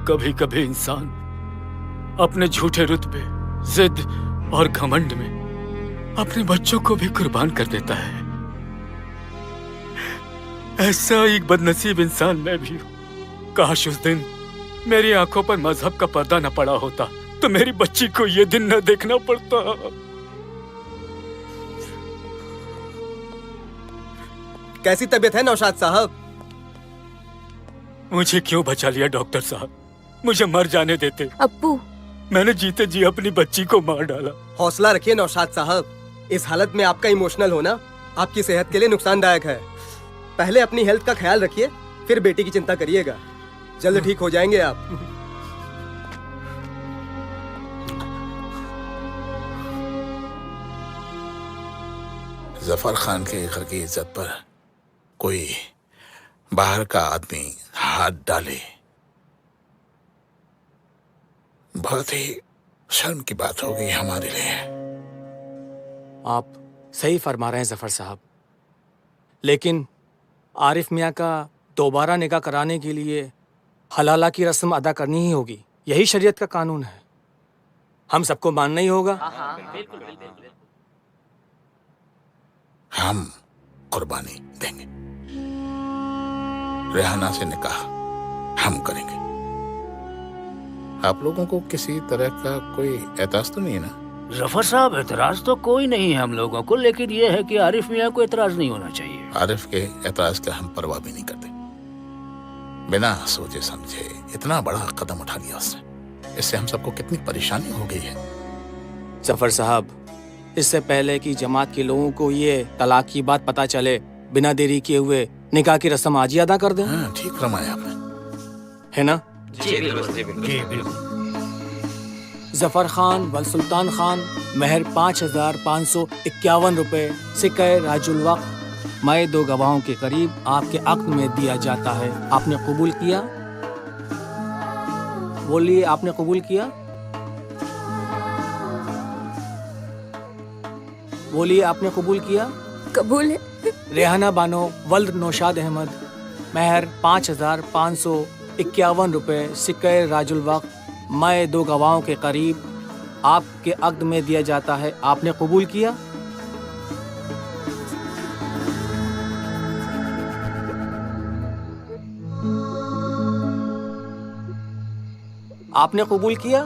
कभी कभी इंसान अपने झूठे रुतबे, जिद और घमंड में अपने बच्चों को भी कुर्बान कर देता है। ऐसा एक बदनसीब इंसान मैं भी हूं। काश उस दिन मेरी आंखों पर मजहब का पर्दा न पड़ा होता तो मेरी बच्ची को ये दिन न देखना पड़ता। कैसी तबीयत है नौशाद साहब? मुझे क्यों बचा लिया डॉक्टर साहब? मुझे मर जाने देते। अब्बू, मैंने जीते जी अपनी बच्ची को मार डाला। हौसला रखिए नौशाद साहब। इस हालत में आपका इमोशनल होना आपकी सेहत के लिए नुकसानदायक है। पहले अपनी हेल्थ का ख्याल रखिए, फिर बेटी की चिंता करिएगा। जल्द ठीक हो जाएंगे आप। जफर खान के घर की इज्जत पर कोई बाहर का आदमी हाथ डाले, बहुत ही शर्म की बात होगी हमारे लिए। आप सही फरमा रहे हैं जफर साहब, लेकिन आरिफ मियाँ का दोबारा निकाह कराने के लिए हलाला की रस्म अदा करनी ही होगी। यही शरीयत का कानून है, हम सबको मानना ही होगा। हम कुर्बानी देंगे। रेहाना से निकाह हम करेंगे। आप लोगों को किसी तरह का कोई एतराज तो नहीं है ना? जफर साहब, एतराज तो कोई नहीं है हम लोगों को, लेकिन ये है कि आरिफ मियाँ को एतराज नहीं होना चाहिए। आरिफ के एतराज का हम परवाह भी नहीं करते। बिना सोचे समझे इतना बड़ा कदम उठा लिया उसने। इससे हम सबको कितनी परेशानी हो गई है। जफर साहब, इससे पहले कि जमात के लोगों को ये तलाक की बात पता चले, बिना देरी किए हुए निकाह की रस्म आज ही अदा कर दें। हाँ, ठीक फरमाया आपने, है ना? जी बिल्कुल। जफर खान वल सुल्तान खान, महर 5,551 रुपए, सिक्का राजुल वक्त मई 2 गवाहों के करीब आपके अक्द में दिया जाता है। आपने कबूल किया? बोलिए, आपने कबूल किया? बोलिए, आपने कबूल किया? कबूल है। रेहाना बानो वल्द नौशाद अहमद, महर 5,551 रुपए, सिक्का राजुल वक्त मई 2 गवाहों के करीब आपके अक्द में दिया जाता है। आपने कबूल किया? आपने कबूल किया?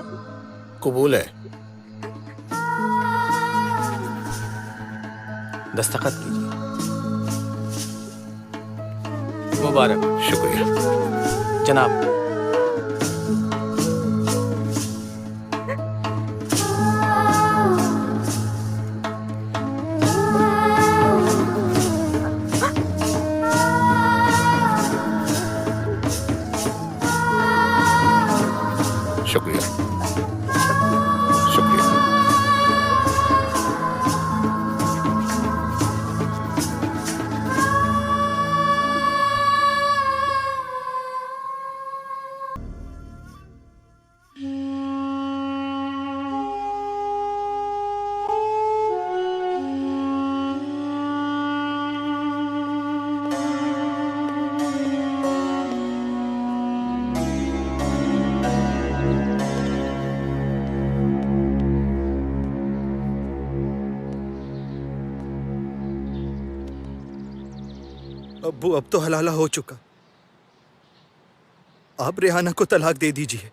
कबूल है। दस्तखत कीजिए। मुबारक। शुक्रिया जनाब। शुक्रिया शुक्रिया। अब्बू, अब तो हलाला हो चुका। आप रेहाना को तलाक दे दीजिए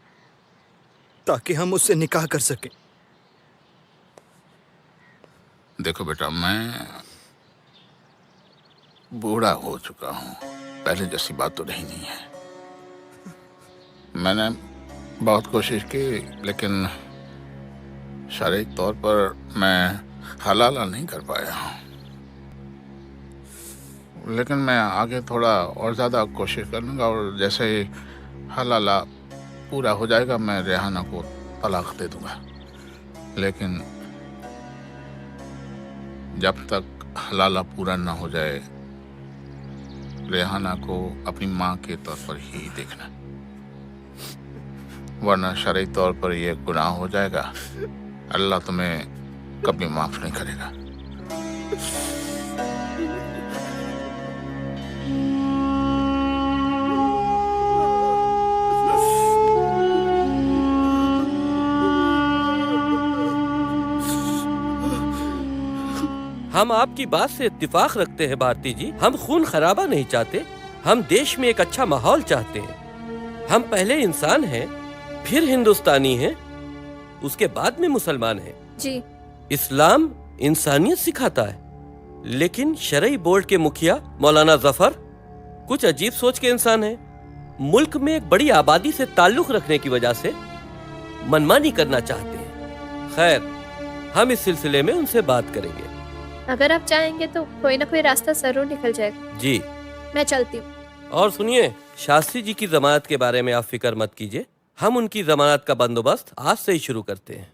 ताकि हम उससे निकाह कर सकें। देखो बेटा, मैं बूढ़ा हो चुका हूँ, पहले जैसी बात तो रही नहीं है। मैंने बहुत कोशिश की लेकिन शारीरिक तौर पर मैं हलाला नहीं कर पाया हूँ। लेकिन मैं आगे थोड़ा और ज़्यादा कोशिश करूँगा और जैसे ही हलाला पूरा हो जाएगा मैं रेहाना को तलाक दे दूँगा। लेकिन जब तक हलाला पूरा ना हो जाए रेहाना को अपनी माँ के तौर पर ही देखना, वरना शरई तौर पर यह गुनाह हो जाएगा। अल्लाह तुम्हें कभी माफ नहीं करेगा। हम आपकी बात से इत्तेफाक रखते हैं भारती जी। हम खून खराबा नहीं चाहते, हम देश में एक अच्छा माहौल चाहते हैं। हम पहले इंसान हैं, फिर हिंदुस्तानी हैं, उसके बाद में मुसलमान हैं। जी। इस्लाम इंसानियत सिखाता है, लेकिन शरई बोर्ड के मुखिया मौलाना जफर कुछ अजीब सोच के इंसान हैं। मुल्क में एक बड़ी आबादी से ताल्लुक रखने की वजह से मनमानी करना चाहते हैं। खैर, हम इस सिलसिले में उनसे बात करेंगे। अगर आप चाहेंगे तो कोई ना कोई रास्ता जरूर निकल जाएगा। जी, मैं चलती हूँ। और सुनिए, शास्त्री जी की जमानत के बारे में आप फिक्र मत कीजिए, हम उनकी जमानत का बंदोबस्त आज से ही शुरू करते हैं।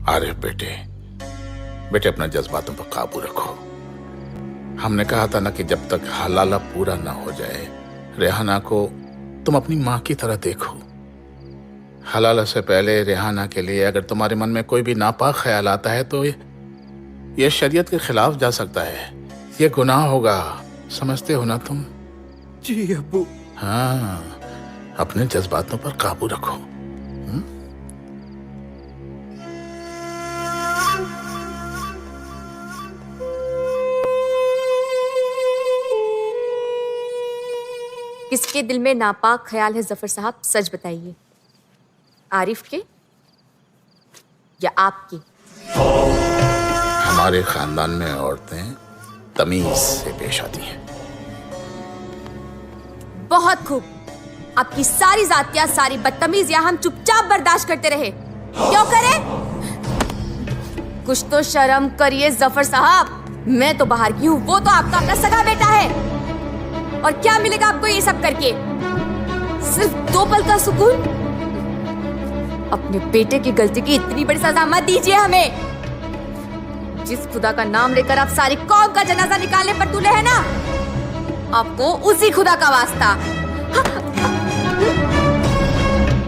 अरे बेटे, अपना जज्बातों पर काबू रखो। हमने कहा था ना कि जब तक हलाला पूरा ना हो जाए रेहाना को तुम अपनी माँ की तरह देखो। हलाला से पहले रेहाना के लिए अगर तुम्हारे मन में कोई भी नापाक ख्याल आता है तो ये शरीयत के खिलाफ जा सकता है, ये गुनाह होगा। समझते हो ना तुम? जी अब्बू। हाँ, अपने जज्बातों पर काबू रखो। किसके दिल में नापाक ख्याल है जफर साहब, सच बताइए। आरिफ के या आपकी? हमारे खानदान में औरतें तमीज से पेश आती हैं। बहुत खूब। आपकी सारी जातियां, सारी बदतमीजियां हम चुपचाप बर्दाश्त करते रहे। क्यों करें? कुछ तो शर्म करिए जफर साहब। मैं तो बाहर की हूँ, वो तो आपका अपना सगा बेटा है। और क्या मिलेगा आपको ये सब करके? सिर्फ 2 पल का सुकून। अपने बेटे की गलती की इतनी बड़ी सजा मत दीजिए हमें। जिस खुदा का नाम लेकर आप सारी कौम का जनाजा निकालने पर तुले हैं ना, आपको उसी खुदा का वास्ता।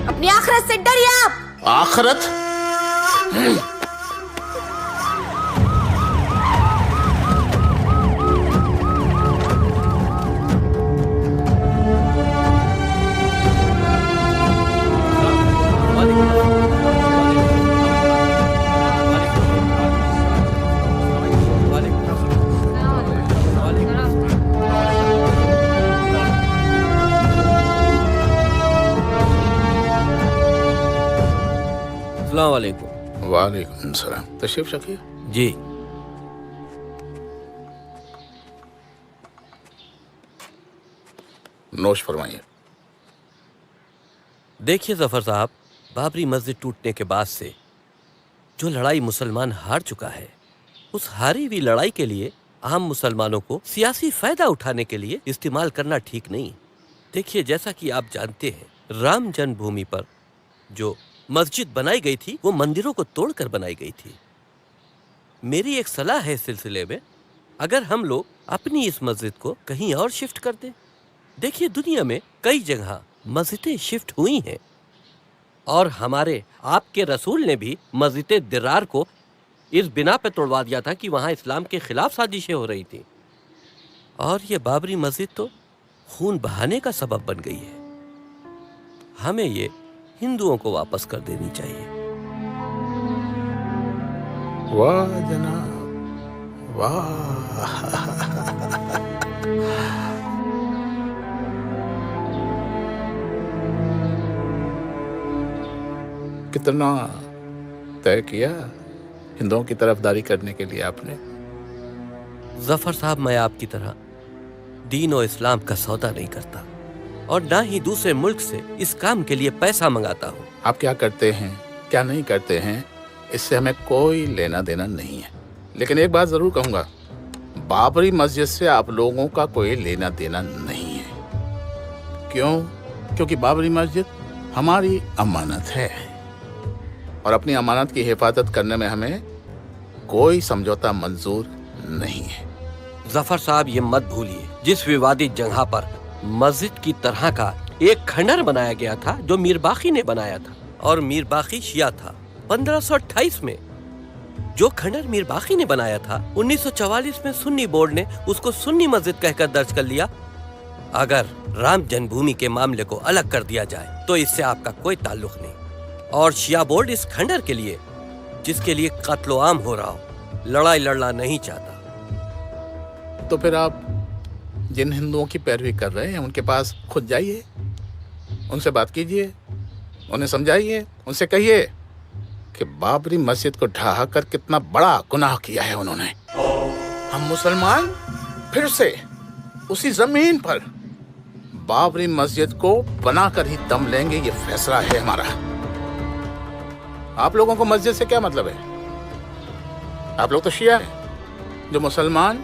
अपनी आखिरत से डरिए आप। आखिरत? वालेकुम सलाम। तशरीफ रखिए। जी। नोश फरमाइए। देखिए जफर साहब, बाबरी मस्जिद टूटने के बाद से जो लड़ाई मुसलमान हार चुका है, उस हारी हुई लड़ाई के लिए आम मुसलमानों को सियासी फायदा उठाने के लिए इस्तेमाल करना ठीक नहीं। देखिए, जैसा कि आप जानते हैं, राम जन्मभूमि पर जो मस्जिद बनाई गई थी वो मंदिरों को तोड़कर बनाई गई थी। मेरी एक सलाह है इस सिलसिले में, अगर हम लोग अपनी इस मस्जिद को कहीं और शिफ्ट कर दें। देखिए, दुनिया में कई जगह मस्जिदें शिफ्ट हुई हैं और हमारे आपके रसूल ने भी मस्जिद दिरार को इस बिना पे तोड़वा दिया था कि वहाँ इस्लाम के खिलाफ साजिशें हो रही थी, और ये बाबरी मस्जिद तो खून बहाने का सबब बन गई है। हमें ये हिंदुओं को वापस कर देनी चाहिए। वाह जनाब, वाह। कितना तय किया हिंदुओं की तरफदारी करने के लिए आपने? जफर साहब, मैं आपकी तरह दीन और इस्लाम का सौदा नहीं करता और ना ही दूसरे मुल्क से इस काम के लिए पैसा मंगाता हूँ। आप क्या करते हैं, क्या नहीं करते हैं, इससे हमें कोई लेना देना नहीं है। लेकिन एक बात जरूर कहूंगा, बाबरी मस्जिद से आप लोगों का कोई लेना देना नहीं है। क्यों? क्योंकि बाबरी मस्जिद हमारी अमानत है और अपनी अमानत की हिफाजत करने में हमें कोई समझौता मंजूर नहीं है। जफर साहब, ये मत भूलिए, जिस विवादित जगह पर मस्जिद की तरह का एक खंडर बनाया गया था जो मीर बाकी ने बनाया था, और मीर बाकी शिया था, 1528 में जो खंडर मीर बाकी ने बनाया था, 1944 में सुन्नी बोर्ड ने उसको सुन्नी मस्जिद कहकर दर्ज कर लिया। अगर राम जन्मभूमि के मामले को अलग कर दिया जाए तो इससे आपका कोई ताल्लुक नहीं, और शिया बोर्ड इस खंडर के लिए, जिसके लिए कत्लो आम हो रहा हो, लड़ाई लड़ना नहीं चाहता। तो फिर आप जिन हिंदुओं की पैरवी कर रहे हैं उनके पास खुद जाइए, उनसे बात कीजिए, उन्हें समझाइए, उनसे कहिए कि बाबरी मस्जिद को ढहा कर कितना बड़ा गुनाह किया है उन्होंने। हम मुसलमान फिर से उसी जमीन पर बाबरी मस्जिद को बनाकर ही दम लेंगे, ये फैसला है हमारा। आप लोगों को मस्जिद से क्या मतलब है? आप लोग तो शिया हैं। जो मुसलमान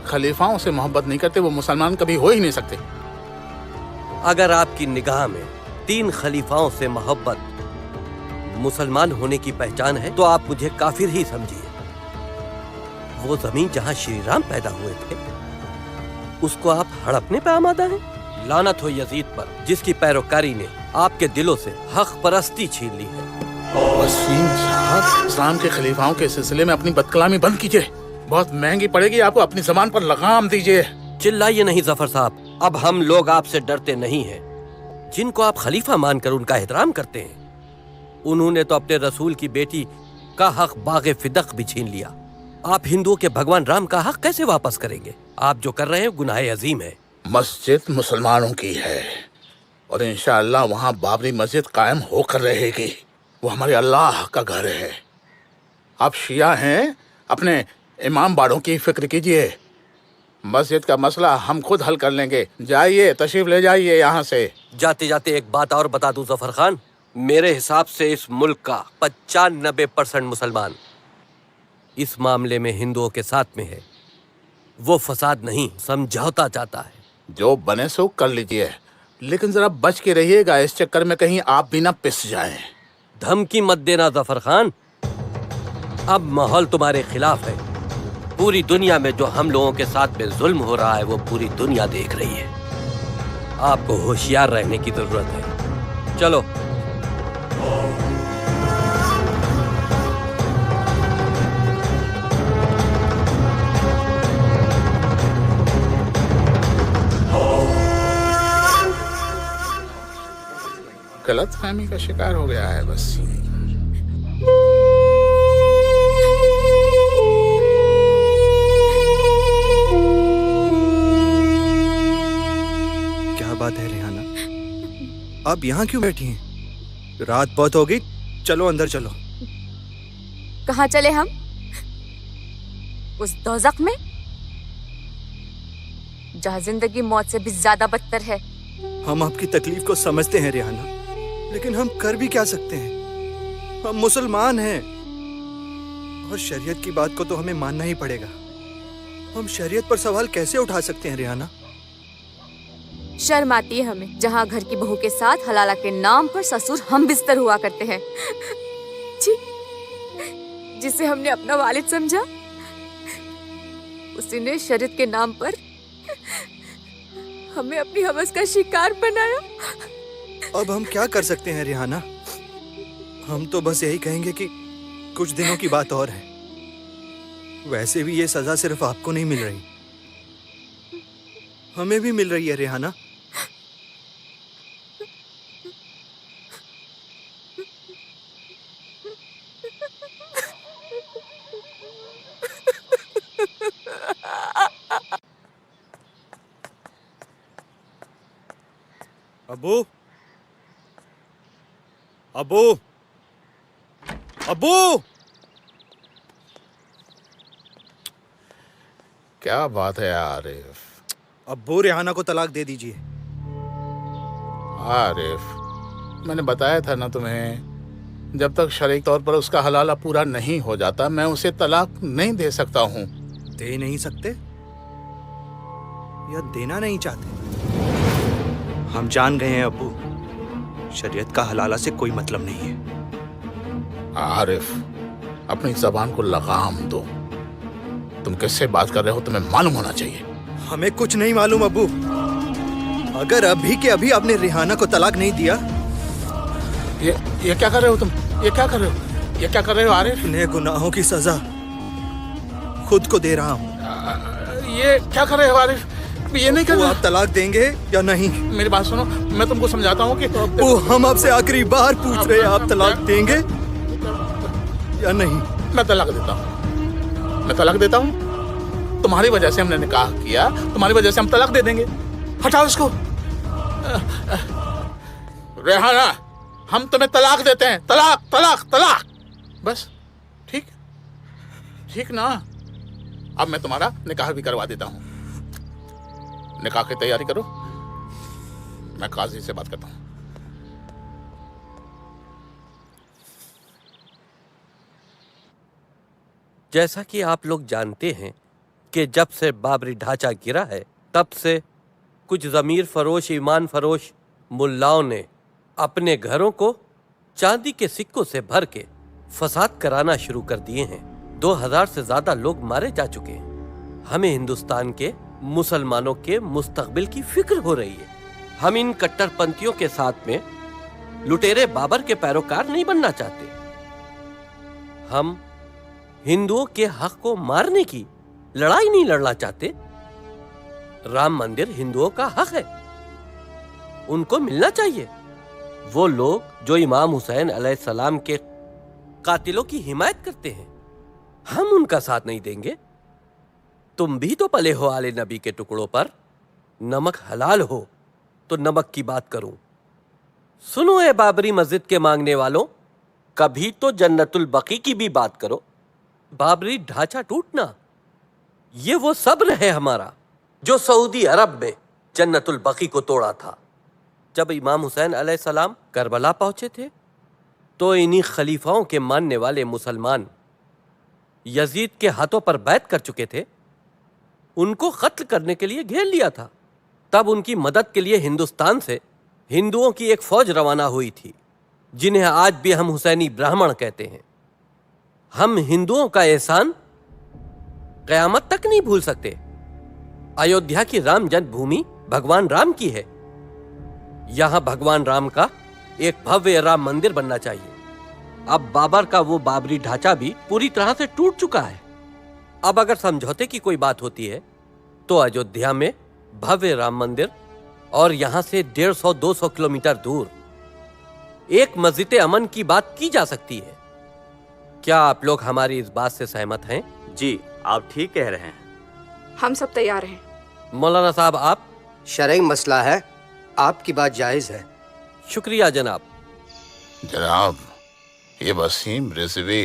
खलीफाओं से मोहब्बत नहीं करते वो मुसलमान कभी हो ही नहीं सकते। अगर आपकी निगाह में 3 खलीफाओं से मोहब्बत मुसलमान होने की पहचान है तो आप मुझे काफिर ही समझिए। वो जमीन जहां श्री राम पैदा हुए थे उसको आप हड़पने पे आमादा हैं। लानत हो यजीद पर, जिसकी पैरोकारी ने आपके दिलों से हक परस्ती छीन ली है। वसीम साहब, इस्लाम के खलीफाओं के सिलसिले में अपनी बदकलामी बंद कीजिए, बहुत महंगी पड़ेगी आपको। अपनी ज़बान पर लगाम दीजिए। चिल्लाइए नहीं जफर साहब, अब हम लोग आपसे डरते नहीं हैं। जिनको आप खलीफा मानकर उनका एहतराम करते हैं, उन्होंने तो अपने रसूल की बेटी का हक बागे फिदक भी छीन लिया। आप हिंदुओं के भगवान राम का हक कैसे वापस करेंगे? आप जो कर रहे हैं गुनाह अजीम है। मस्जिद मुसलमानों की है और इंशाअल्लाह वहाँ बाबरी मस्जिद कायम होकर रहेगी। वो हमारे अल्लाह का घर है। आप शिया हैं, अपने इमाम बाड़ों की फिक्र कीजिए। मस्जिद का मसला हम खुद हल कर लेंगे। जाइए, तशरीफ ले जाइए यहाँ से। जाते जाते एक बात और बता दूं जफर खान, मेरे हिसाब से इस मुल्क का 95% मुसलमान इस मामले में हिंदुओं के साथ में है। वो फसाद नहीं, समझौता चाहता है। जो बने सो कर लीजिए, लेकिन जरा बच के रहिएगा, इस चक्कर में कहीं आप भी ना पिस जाएं। धमकी मत देना जफर खान, अब माहौल तुम्हारे खिलाफ है। पूरी दुनिया में जो हम लोगों के साथ में जुल्म हो रहा है वो पूरी दुनिया देख रही है। आपको होशियार रहने की जरूरत है। चलो। गलतफहमी का शिकार हो गया है बस। क्या बात है रेहाना, आप यहाँ क्यों बैठी हैं? रात बहुत हो गई, चलो अंदर चलो। कहाँ चले हम? उस दोज़ख में जहाँ जिंदगी मौत से भी ज्यादा बदतर है। हम आपकी तकलीफ को समझते हैं रिहाना, लेकिन हम कर भी क्या सकते हैं? हम मुसलमान हैं और शरीयत की बात को तो हमें मानना ही पड़ेगा। हम शरीयत पर सवाल कैसे उठा सकते हैं रिहाना? शर्म आती है हमें, जहाँ घर की बहू के साथ हलाला के नाम पर ससुर हम बिस्तर हुआ करते हैं। जी, जिसे हमने अपना वालिद समझा, उसी ने शरीयत के नाम पर हमें अपनी हवस का शिकार बनाया। अब हम क्या कर सकते हैं रिहाना? हम तो बस यही कहेंगे कि कुछ दिनों की बात और है। वैसे भी ये सजा सिर्फ आपको नहीं मिल रही, हमें भी मिल रही है रिहाना। अबू, अबू, अबू! क्या बात है आरिफ? अब्बू, रिहाना को तलाक दे दीजिए। आरिफ, मैंने बताया था ना तुम्हें, जब तक शरीक तौर पर उसका हलाला पूरा नहीं हो जाता मैं उसे तलाक नहीं दे सकता हूँ। दे नहीं सकते या देना नहीं चाहते? हम जान गए हैं अब्बू, शरीयत का हलाला से कोई मतलब नहीं है। आरिफ, अपनी जबान को लगाम दो। तुम किससे बात कर रहे हो तुम्हें मालूम होना चाहिए। हमें कुछ नहीं मालूम अब्बू। अगर अभी के अभी आपने रिहाना को तलाक नहीं दिया। ये क्या कर रहे हो तुम? ये क्या कर रहे हो? ये क्या कर रहे हो आरिफ? अपने गुनाहों की सजा खुद को दे रहा हूँ। ये क्या कर रहे हो आरिफ? ये नहीं करना। आप तलाक देंगे या नहीं? मेरी बात सुनो, मैं तुमको समझाता हूँ कि अब्बू, हम आपसे आखिरी बार पूछ रहे हैं, आप तलाक देंगे या नहीं? मैं तलाक देता हूँ, मैं तलाक देता हूँ। तुम्हारी वजह से हमने निकाह किया, तुम्हारी वजह से हम तलाक दे देंगे। हटाओ इसको। रेहाना, हम तुम्हें तलाक देते हैं। तलाक, तलाक, तलाक। बस ठीक, ठीक ना? अब मैं तुम्हारा निकाह भी करवा देता हूँ। निकाह की तैयारी करो, मैं काजी से बात करता हूँ। जैसा कि आप लोग जानते हैं कि जब से बाबरी ढांचा गिरा है, तब से कुछ ज़मीर फरोश, ईमान फरोश मुल्लाओं ने अपने घरों को चांदी के सिक्कों से भर के फसाद कराना शुरू कर दिए हैं। 2000 से ज़्यादा लोग मारे जा चुके हैं। हमें हिंदुस्तान के मुसलमानों के मुस्तकबिल की फिक्र हो रही है। हम इन कट्टरपंथियों के साथ में लुटेरे बाबर के पैरोकार नहीं बनना चाहते। हम हिंदुओं के हक को मारने की लड़ाई नहीं लड़ना चाहते। राम मंदिर हिंदुओं का हक है, उनको मिलना चाहिए। वो लोग जो इमाम हुसैन अलैहिस्सलाम के कातिलों की हिमायत करते हैं, हम उनका साथ नहीं देंगे। तुम भी तो पले हो आले नबी के टुकड़ों पर। नमक हलाल हो तो नमक की बात करूं। सुनो ए बाबरी मस्जिद के मांगने वालों, कभी तो जन्नतुल बकी की भी बात करो। बाबरी ढांचा टूटना, ये वो सब्र है हमारा जो सऊदी अरब में जन्नतुल बकी को तोड़ा था। जब इमाम हुसैन अलैहिस्सलाम करबला पहुंचे थे तो इन्हीं खलीफाओं के मानने वाले मुसलमान यजीद के हाथों पर बैत कर चुके थे। उनको कत्ल करने के लिए घेर लिया था। तब उनकी मदद के लिए हिंदुस्तान से हिंदुओं की एक फौज रवाना हुई थी, जिन्हें आज भी हम हुसैनी ब्राह्मण कहते हैं। हम हिंदुओं का एहसान कयामत तक नहीं भूल सकते। अयोध्या की राम जन्मभूमि भगवान राम की है। यहां भगवान राम का एक भव्य राम मंदिर बनना चाहिए। अब बाबर का वो बाबरी ढांचा भी पूरी तरह से टूट चुका है। अब अगर समझौते की कोई बात होती है तो अयोध्या में भव्य राम मंदिर और यहां से 150-200 किलोमीटर दूर एक मस्जिद अमन की बात की जा सकती है। क्या आप लोग हमारी इस बात से सहमत हैं? जी, आप ठीक कह रहे हैं। हम सब तैयार हैं। मौलाना साहब, आप? शरई मसला है, आपकी बात जायज है। शुक्रिया जनाब। जनाब, ये वसीम रिजवी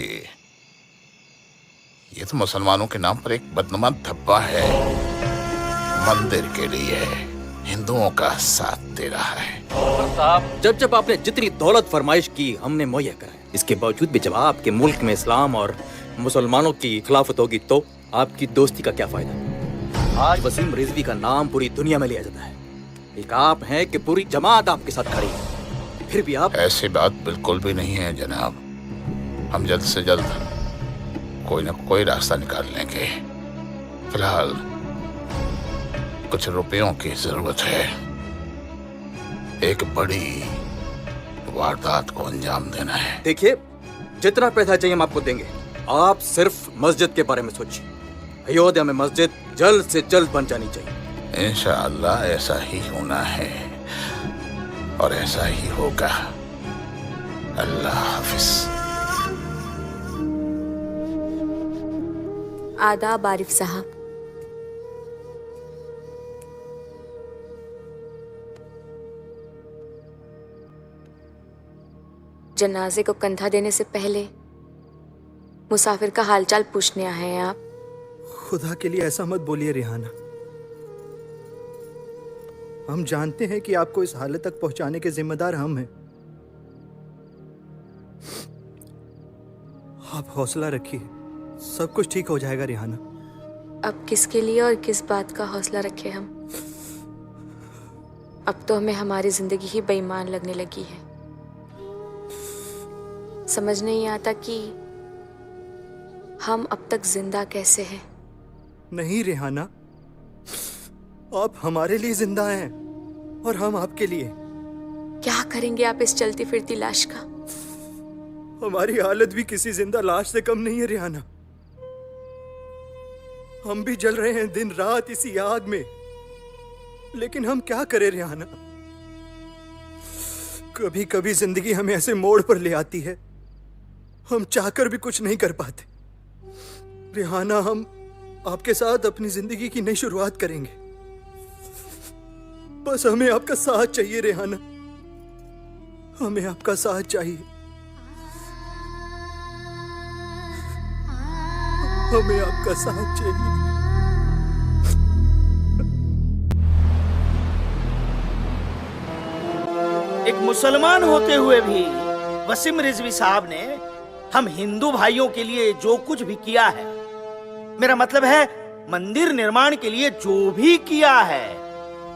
ये तो मुसलमानों के नाम पर एक बदनुमा धब्बा है। मंदिर के लिए हिंदुओं का साथ दे रहा है। साहब, जब आपने जितनी दौलत फरमाइश की हमने मुहैया कराई। इसके बावजूद भी जब आपके मुल्क में इस्लाम और मुसलमानों की खिलाफत होगी तो आपकी दोस्ती का क्या फायदा। आज वसीम रिजवी का नाम पूरी दुनिया में लिया जाता है। एक आप हैं कि पूरी जमात आपके साथ खड़ी है, फिर भी आप। ऐसी बात बिल्कुल भी नहीं है जनाब। हम जल्द से जल्द कोई ना कोई रास्ता निकाल लेंगे। फिलहाल कुछ रुपयों की जरूरत है। एक बड़ी वारदात को अंजाम देना है। देखिए, जितना पैसा चाहिए हम आपको देंगे। आप सिर्फ मस्जिद के बारे में सोचिए। अयोध्या में मस्जिद जल्द से जल्द बन जानी चाहिए। इंशाअल्लाह ऐसा ही होना है और ऐसा ही होगा। अल्लाह हाफिज। आदाब आरिफ साहब। जनाजे को कंधा देने से पहले मुसाफिर का हालचाल पूछने आए हैं आप। खुदा के लिए ऐसा मत बोलिए रिहाना। हम जानते हैं कि आपको इस हालत तक पहुंचाने के जिम्मेदार हम हैं। आप हौसला रखिए, सब कुछ ठीक हो जाएगा रिहाना। अब किसके लिए और किस बात का हौसला रखें हम। अब तो हमें हमारी जिंदगी ही बेईमान लगने लगी है। समझ नहीं आता कि हम अब तक जिंदा कैसे हैं। नहीं रिहाना, आप हमारे लिए जिंदा हैं और हम आपके लिए। क्या करेंगे आप इस चलती फिरती लाश का। हमारी हालत भी किसी जिंदा लाश से कम नहीं है रिहाना। हम भी जल रहे हैं दिन रात इसी आग में, लेकिन हम क्या करें रिहाना। कभी कभी जिंदगी हमें ऐसे मोड़ पर ले आती है, हम चाहकर भी कुछ नहीं कर पाते। रिहाना, हम आपके साथ अपनी जिंदगी की नई शुरुआत करेंगे। बस हमें आपका साथ चाहिए रिहाना, हमें आपका साथ चाहिए। हमें आपका साथ चाहिए। एक मुसलमान होते हुए भी वसीम रिजवी साहब ने हम हिंदू भाइयों के लिए जो कुछ भी किया है, मेरा मतलब है मंदिर निर्माण के लिए जो भी किया है,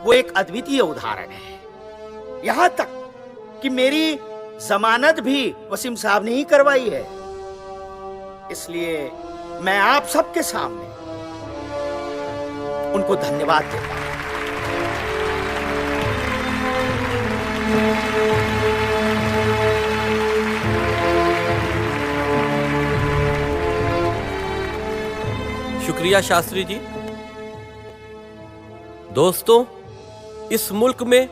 वो एक अद्वितीय उदाहरण है। यहां तक कि मेरी जमानत भी वसीम साहब ने ही करवाई है। इसलिए मैं आप सबके सामने उनको धन्यवाद देता हूं। शुक्रिया शास्त्री जी। दोस्तों, इस मुल्क में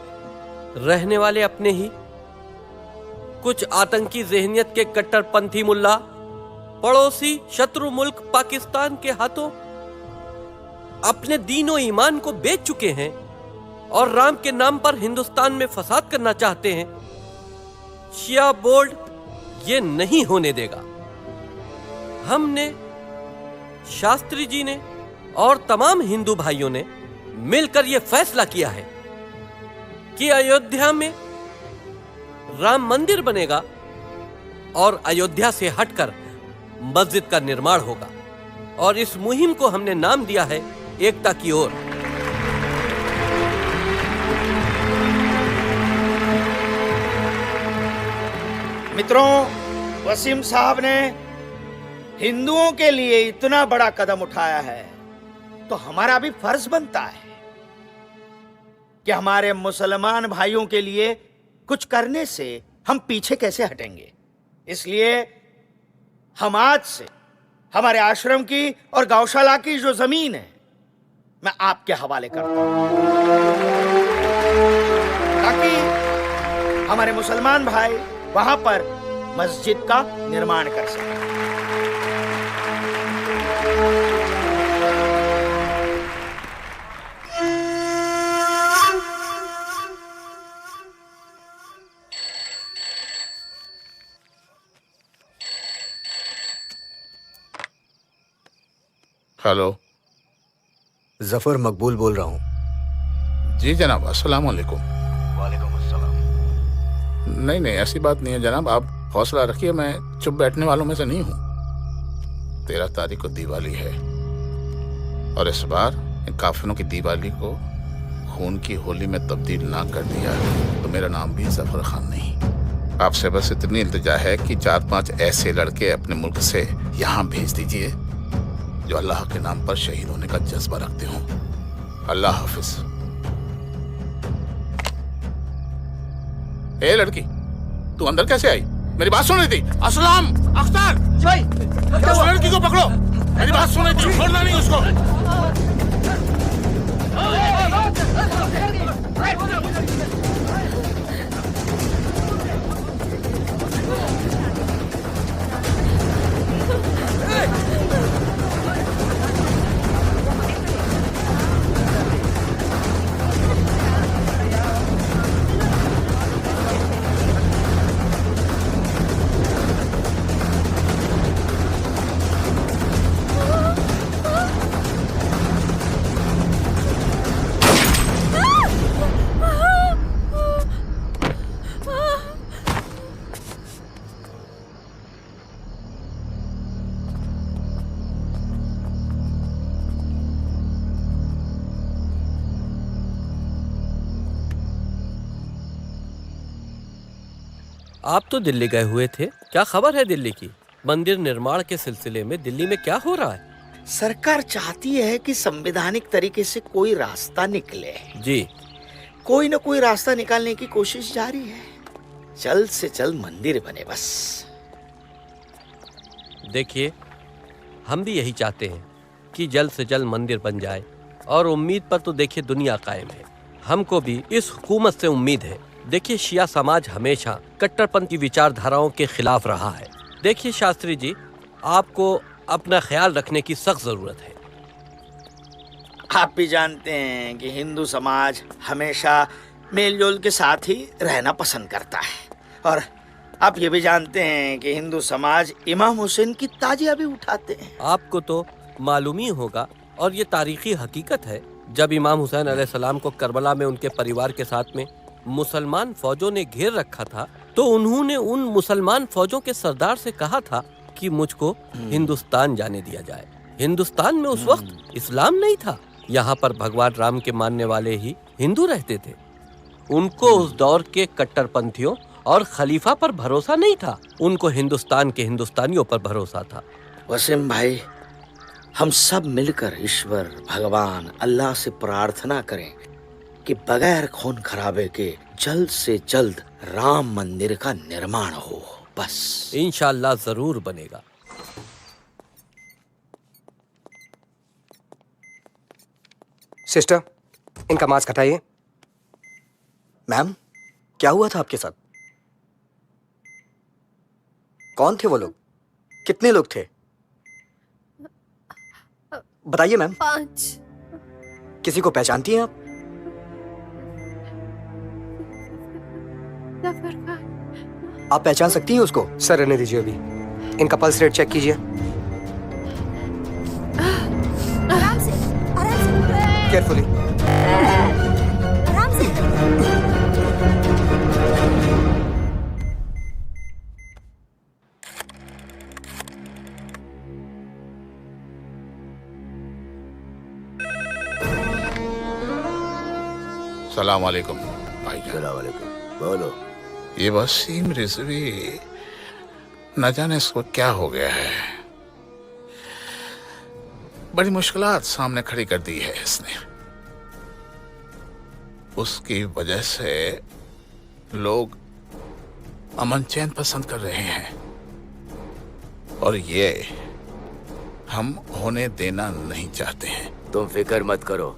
रहने वाले अपने ही कुछ आतंकी ज़हनियत के कट्टरपंथी मुल्ला पड़ोसी शत्रु मुल्क पाकिस्तान के हाथों अपने दीनो ईमान को बेच चुके हैं और राम के नाम पर हिंदुस्तान में फसाद करना चाहते हैं। शिया बोर्ड ये नहीं होने देगा। हमने, शास्त्री जी ने और तमाम हिंदू भाइयों ने मिलकर यह फैसला किया है कि अयोध्या में राम मंदिर बनेगा और अयोध्या से हटकर मस्जिद का निर्माण होगा। और इस मुहिम को हमने नाम दिया है एकता की ओर। मित्रों, वसीम साहब ने हिंदुओं के लिए इतना बड़ा कदम उठाया है, तो हमारा भी फर्ज बनता है कि हमारे मुसलमान भाइयों के लिए कुछ करने से हम पीछे कैसे हटेंगे। इसलिए हम आज से हमारे आश्रम की और गौशाला की जो जमीन है, मैं आपके हवाले करता हूं, ताकि हमारे मुसलमान भाई वहां पर मस्जिद का निर्माण कर सकें। हेलो, जफर मकबूल बोल रहा हूँ। जी जनाब, अस्सलाम वालेकुम। वालेकुम अस्सलाम। नहीं नहीं, ऐसी बात नहीं है जनाब, आप हौसला रखिए, मैं चुप बैठने वालों में से नहीं हूँ। 13 तारीख को दिवाली है और इस बार इन काफिरों की दिवाली को खून की होली में तब्दील ना कर दिया तो मेरा नाम भी जफर खान नहीं। आपसे बस इतनी इल्तिजा है कि 4-5 ऐसे लड़के अपने मुल्क से यहाँ भेज दीजिए जो अल्लाह के नाम पर शहीद होने का जज्बा रखते हो। अल्लाह हाफिज। ए लड़की, तू अंदर कैसे आई? मेरी बात सुन रही थी? असलम, अख्तर, उस लड़की को पकड़ो। मेरी बात सुन रही थी, छोड़ना नहीं उसको। आप तो दिल्ली गए हुए थे, क्या खबर है दिल्ली की? मंदिर निर्माण के सिलसिले में दिल्ली में क्या हो रहा है? सरकार चाहती है कि संवैधानिक तरीके से कोई रास्ता निकले। जी, कोई न कोई रास्ता निकालने की कोशिश जारी है। जल्द से जल्द मंदिर बने बस। देखिए, हम भी यही चाहते हैं कि जल्द से जल्द मंदिर बन जाए और उम्मीद पर तो देखिए दुनिया कायम है। हमको भी इस हुकूमत से उम्मीद है। देखिए, शिया समाज हमेशा कट्टरपंथी विचारधाराओं के खिलाफ रहा है। देखिए शास्त्री जी, आपको अपना ख्याल रखने की सख्त जरूरत है। आप भी जानते हैं कि हिंदू समाज हमेशा मेलजोल के साथ ही रहना पसंद करता है, और आप ये भी जानते हैं कि हिंदू समाज इमाम हुसैन की ताजिया भी उठाते हैं। आपको तो मालूम ही होगा, और ये तारीखी हकीकत है, जब इमाम हुसैन अलैहिस्सलाम को करबला में उनके परिवार के साथ में मुसलमान फौजों ने घेर रखा था, तो उन्होंने उन मुसलमान फौजों के सरदार से कहा था कि मुझको हिंदुस्तान जाने दिया जाए। हिंदुस्तान में उस वक्त इस्लाम नहीं था, यहाँ पर भगवान राम के मानने वाले ही हिंदू रहते थे। उनको उस दौर के कट्टरपंथियों और खलीफा पर भरोसा नहीं था, उनको हिंदुस्तान के हिंदुस्तानियों पर भरोसा था। वसीम भाई, हम सब मिलकर ईश्वर भगवान अल्लाह से प्रार्थना करें कि बगैर खून खराबे के जल्द से जल्द राम मंदिर का निर्माण हो। बस इंशाअल्लाह जरूर बनेगा। सिस्टर, इनका मास्क हटाइए। मैम, क्या हुआ था आपके साथ? कौन थे वो लोग? कितने लोग थे? बताइए मैम। 5। किसी को पहचानती हैं आप? आप पहचान सकती हैं उसको? सर रहने दीजिए, अभी इनका पल्स रेट चेक कीजिए। आराम से, आराम से। केयरफुली। आराम से। सलाम वालेकुम भाई। सलाम वालेकुम। बोलो। ये वसीम रिजवी, न जाने इसको क्या हो गया है। बड़ी मुश्किलात सामने खड़ी कर दी है इसने। उसकी वजह से लोग अमन चैन पसंद कर रहे हैं, और ये हम होने देना नहीं चाहते हैं। तुम फिक्र मत करो,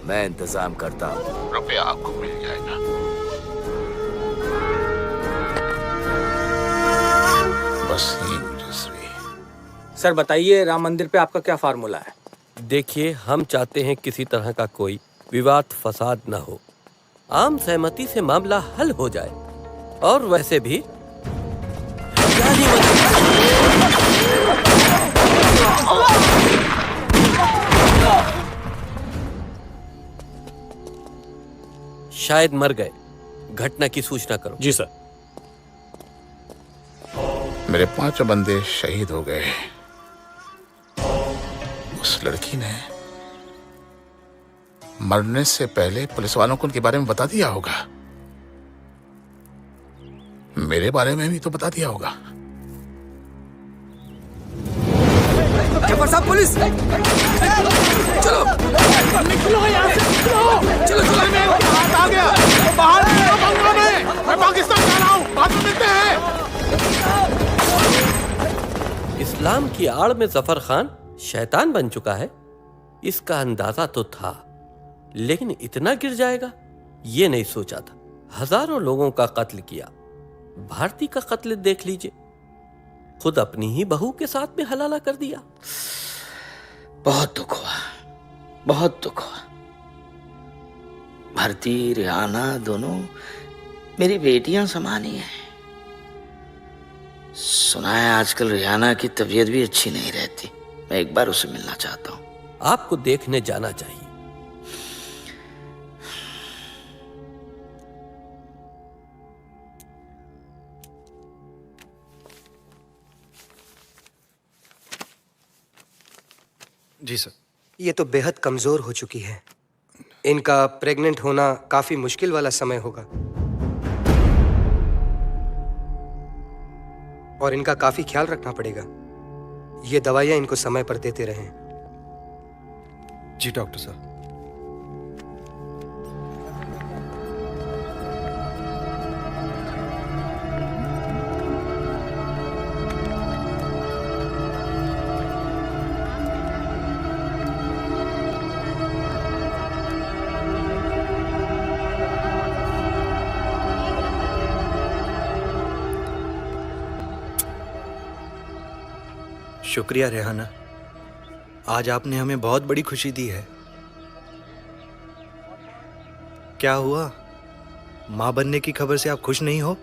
मैं इंतजाम करता हूँ। रुपया आपको मिल जाएगा। वसीम रिजवी। सर बताइए, राम मंदिर पे आपका क्या फार्मूला है? देखिए, हम चाहते हैं किसी तरह का कोई विवाद फसाद न हो, आम सहमति से मामला हल हो जाए। और वैसे भी शायद मर गए। घटना की सूचना करो। जी सर। मेरे 5 बंदे शहीद हो गए। उस लड़की ने मरने से पहले पुलिस वालों को उनके बारे में बता दिया होगा। मेरे बारे में भी तो बता दिया होगा। जफर साहब, पुलिस! चलो निकलो यहाँ से, निकलो! चलो हाथ आ गया। तो बाहर निकलो बंगला में। मैं पाकिस्तान जा रहा हूँ, बाद में मिलते हैं। इस्लाम की आड़ में जफर खान शैतान बन चुका है, इसका अंदाजा तो था, लेकिन इतना गिर जाएगा ये नहीं सोचा था। हजारों लोगों का कत्ल किया। भारती का कत्ल देख लीजिए, खुद अपनी ही बहू के साथ में हलाला कर दिया। बहुत दुख हुआ, बहुत दुख हुआ। भारती, रिहाना दोनों मेरी बेटियां समान ही हैं। सुना है आजकल रिहाना की तबीयत भी अच्छी नहीं रहती। मैं एक बार उसे मिलना चाहता हूं। आपको देखने जाना चाहिए। जी सर। ये तो बेहद कमजोर हो चुकी है। इनका प्रेग्नेंट होना काफी मुश्किल वाला समय होगा और इनका काफी ख्याल रखना पड़ेगा। ये दवाइयां इनको समय पर देते रहें। जी डॉक्टर साहब। शुक्रिया रेहाना, आज आपने हमें बहुत बड़ी खुशी दी है। क्या हुआ, मां बनने की खबर से आप खुश नहीं हो?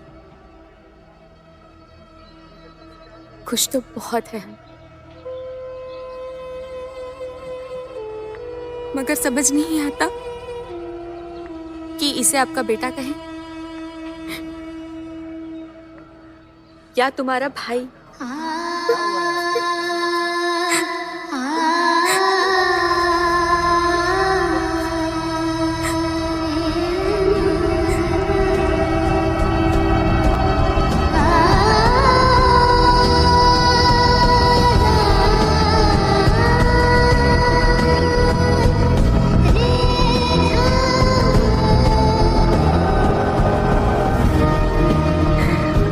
खुश तो बहुत है हम, मगर समझ नहीं आता कि इसे आपका बेटा कहें या तुम्हारा भाई।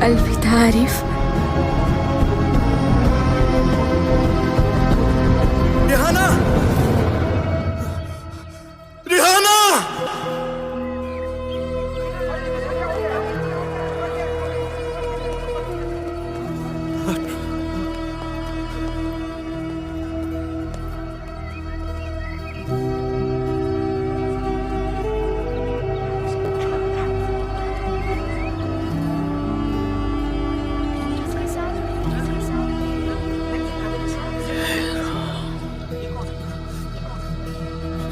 अलविदा आरिफ। रेहाना! रेहाना!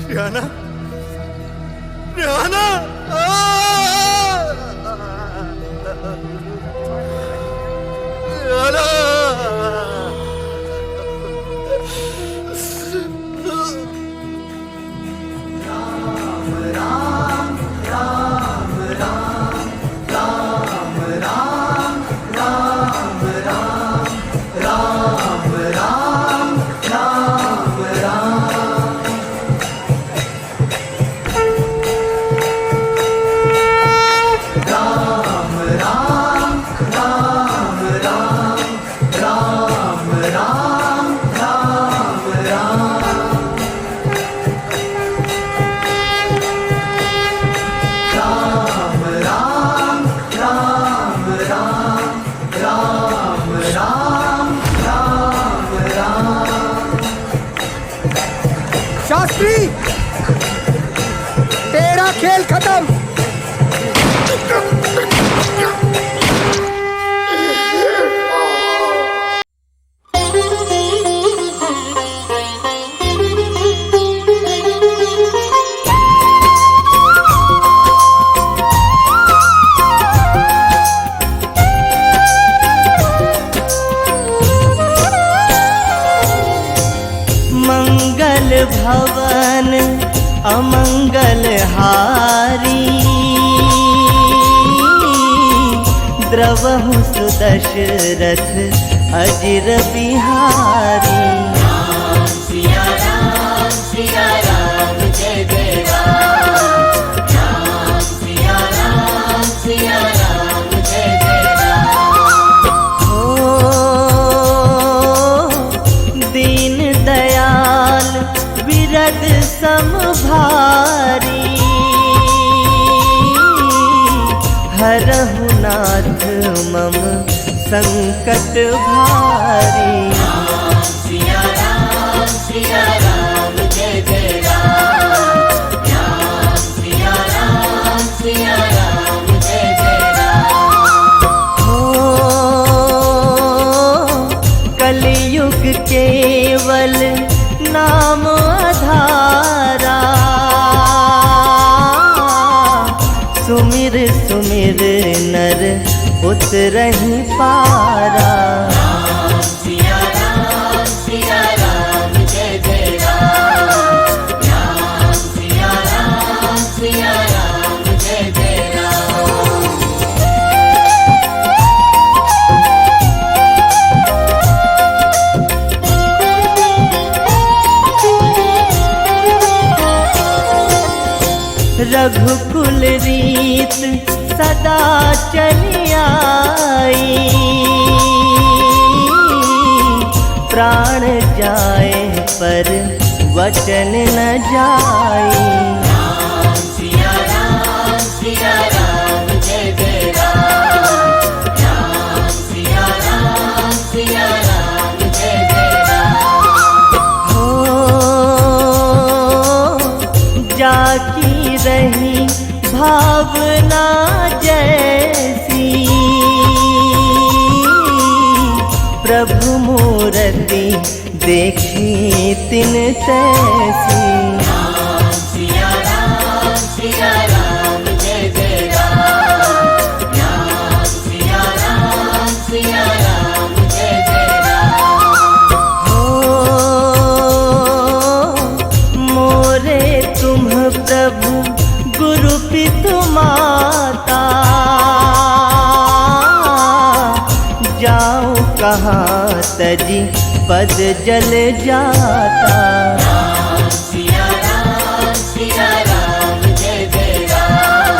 रेहाना! रेहाना! रेहाना! शास्त्री, तेरा खेल खत्म। मंगल भवन अमंगल हारी, द्रवहु सुदशरथ अजिर बिहारी। सिया राम जय जय राम, सिया राम जय जय राम। दीन दयाल विरद समभारी, हरहु नाथ मम संकट भारी। सिया राम जय जय राम, सिया राम जय जय राम। कलयुग केवल नाम आधारा, सुमिर सुमिर नर उतरहि पारा। सिया राम जय जय राम, सिया राम जय जय राम। रघुकुल रीत सदा चली आई, प्राण जाए पर वचन न जाई। सिया राम जय जय राम, सिया राम जय जय राम। जाकी रही भावना जैसी, प्रभु मूर्ति देखी तिन तैसी। सिया राम जय जय राम, सिया राम जय जय राम। मोरे तुम प्रभु गुरु पितु माता, जाऊं कहाँ तजी पद जल जाता। सिया राम जय जय राम,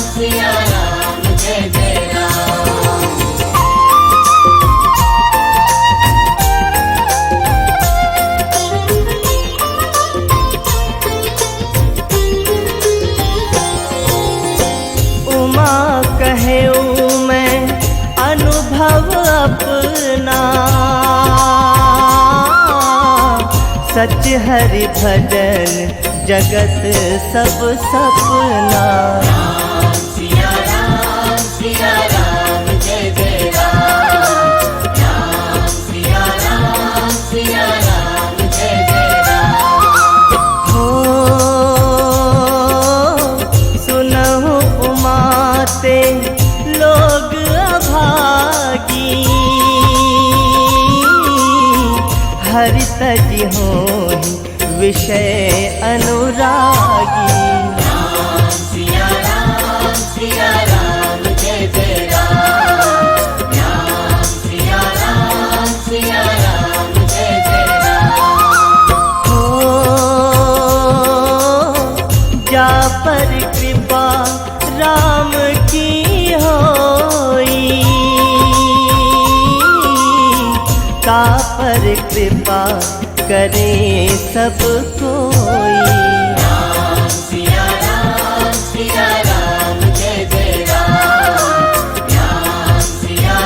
सिया राम जय जय राम। उमा कहे मैं अनुभव अपना, सच हरि भजन जगत सब सपना। सिया राम जय जय राम, सिया राम जय जय राम। सुनहु उमाते लोग अभागी, हरि तजी होहि विषय अनुरागी। सिया राम जय जय राम, सिया राम जय जय राम। जा पर कृपा राम की होई, का पर कृपा करे सब कोई। सिया राम जय जय राम, सिया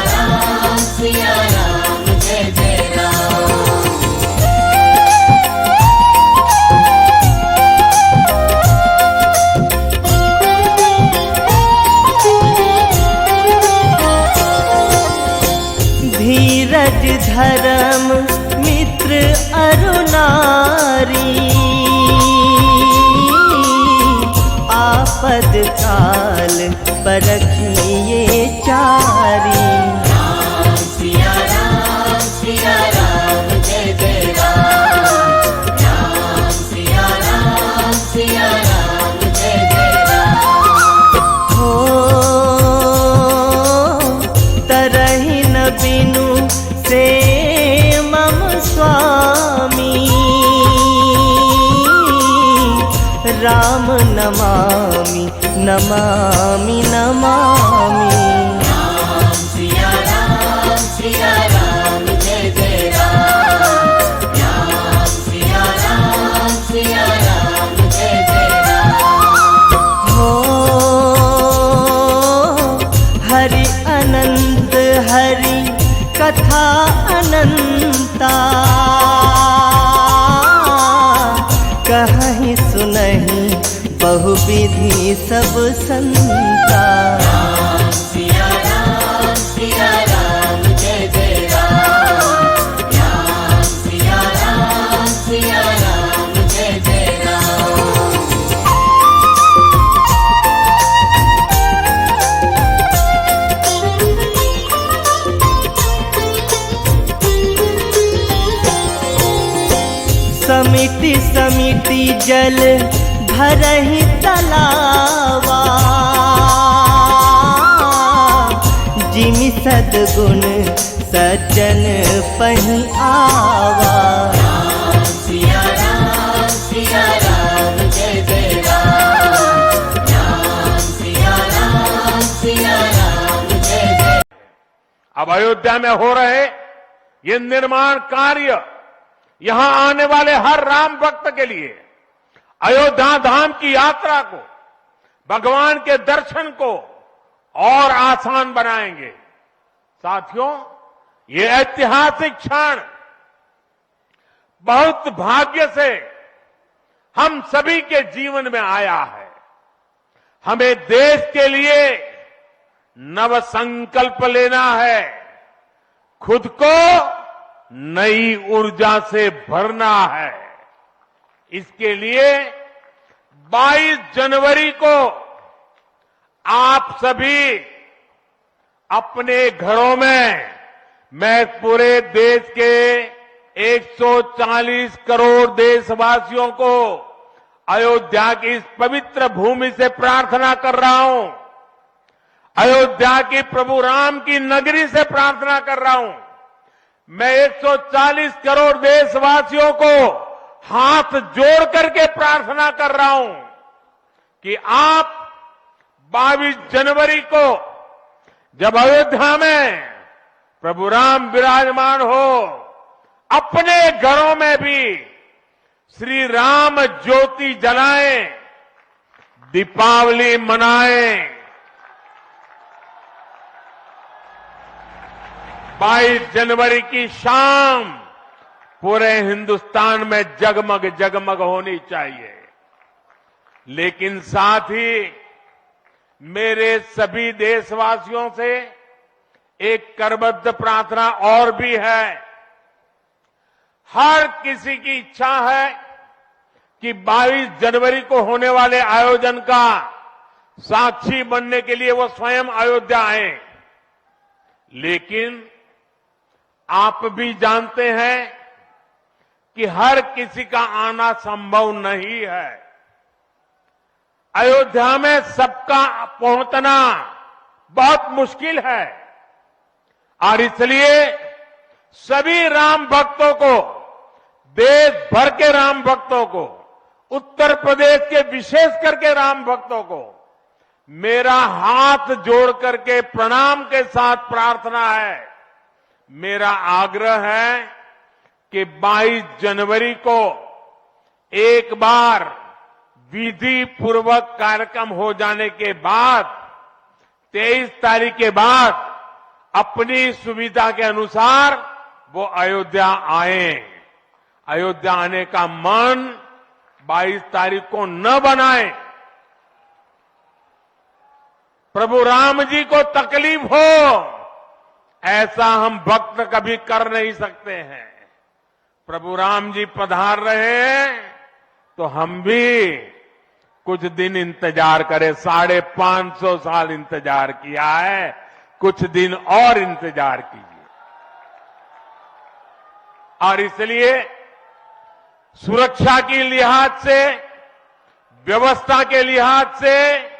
राम जय जय राम। धीरज धर्म मित्र अरुणारी, आपद राम नमामि नमामि नमामि। राम सिया राम जय जय राम। राम सिया राम जय जय राम। हो हरि अनंत हरि कथा अनंता, कहीं सुनहि बहुविधि सब संता। राम सिया राम जय जय राम। राम सिया राम जय जय राम। समिति समिति जल भरहि तलावा, जिमि सद्गुण सज्जन पहि आवा। राम सिया राम जय जय राम। राम सिया राम जय जय। अब अयोध्या में हो रहे ये निर्माण कार्य यहां आने वाले हर राम भक्त के लिए अयोध्या धाम की यात्रा को, भगवान के दर्शन को और आसान बनाएंगे। साथियों, ये ऐतिहासिक क्षण बहुत भाग्य से हम सभी के जीवन में आया है। हमें देश के लिए नव संकल्प लेना है, खुद को नई ऊर्जा से भरना है। इसके लिए 22 जनवरी को आप सभी अपने घरों में, मैं पूरे देश के 140 करोड़ देशवासियों को अयोध्या की इस पवित्र भूमि से प्रार्थना कर रहा हूं, अयोध्या की प्रभु राम की नगरी से प्रार्थना कर रहा हूं। मैं 140 करोड़ देशवासियों को हाथ जोड़ करके प्रार्थना कर रहा हूं कि आप 22 जनवरी को जब अयोध्या में प्रभु राम विराजमान हो, अपने घरों में भी श्री राम ज्योति जलाएं, दीपावली मनाएं। 22 जनवरी की शाम पूरे हिंदुस्तान में जगमग जगमग होनी चाहिए। लेकिन साथ ही मेरे सभी देशवासियों से एक करबद्ध प्रार्थना और भी है। हर किसी की इच्छा है कि 22 जनवरी को होने वाले आयोजन का साक्षी बनने के लिए वो स्वयं अयोध्या आए। लेकिन आप भी जानते हैं कि हर किसी का आना संभव नहीं है। अयोध्या में सबका पहुंचना बहुत मुश्किल है और इसलिए सभी राम भक्तों को, देश भर के राम भक्तों को, उत्तर प्रदेश के विशेष करके राम भक्तों को मेरा हाथ जोड़ करके प्रणाम के साथ प्रार्थना है, मेरा आग्रह है कि 22 जनवरी को एक बार विधि पूर्वक कार्यक्रम हो जाने के बाद 23 तारीख के बाद अपनी सुविधा के अनुसार वो अयोध्या आए। अयोध्या आने का मन 22 तारीख को न बनाए। प्रभु राम जी को तकलीफ हो ऐसा हम भक्त कभी कर नहीं सकते हैं। प्रभु राम जी पधार रहे हैं तो हम भी कुछ दिन इंतजार करें। 550 साल इंतजार किया है, कुछ दिन और इंतजार कीजिए। और इसलिए सुरक्षा के लिहाज से, व्यवस्था के लिहाज से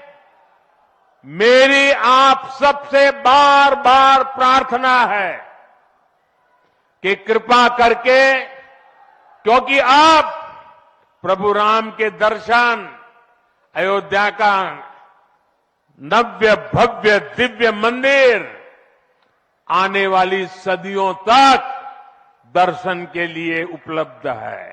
मेरी आप सबसे बार बार प्रार्थना है कि कृपा करके, क्योंकि आप प्रभु राम के दर्शन अयोध्या का नव्य भव्य दिव्य मंदिर आने वाली सदियों तक दर्शन के लिए उपलब्ध है।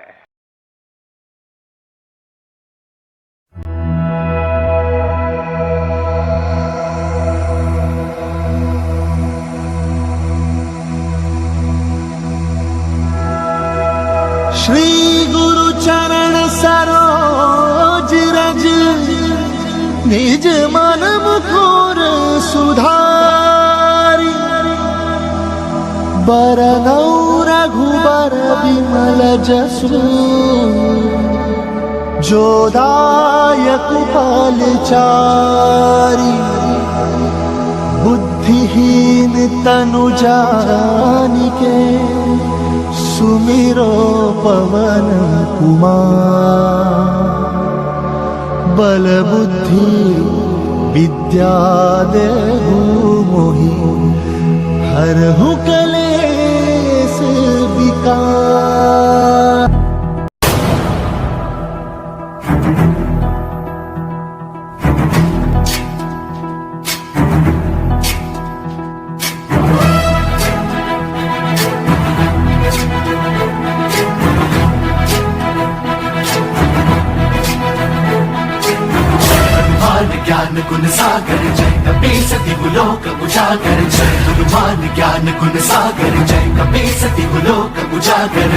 श्री गुरु चरण सरोज रज निज मन मुकुर सुधारी बरनौ रघुबर विमल जसु जो दायक फल चारी बुद्धिहीन तनु जानिके सुमिरो पवन कुमार बल बुद्धि विद्या देहु मोहि हरहु कलेश विकार। ज्ञान गुण सागर जय कपीसति गुलोक उजागर जय हनुमान ज्ञान गुण सागर जय कपीसति गुलोक उजागर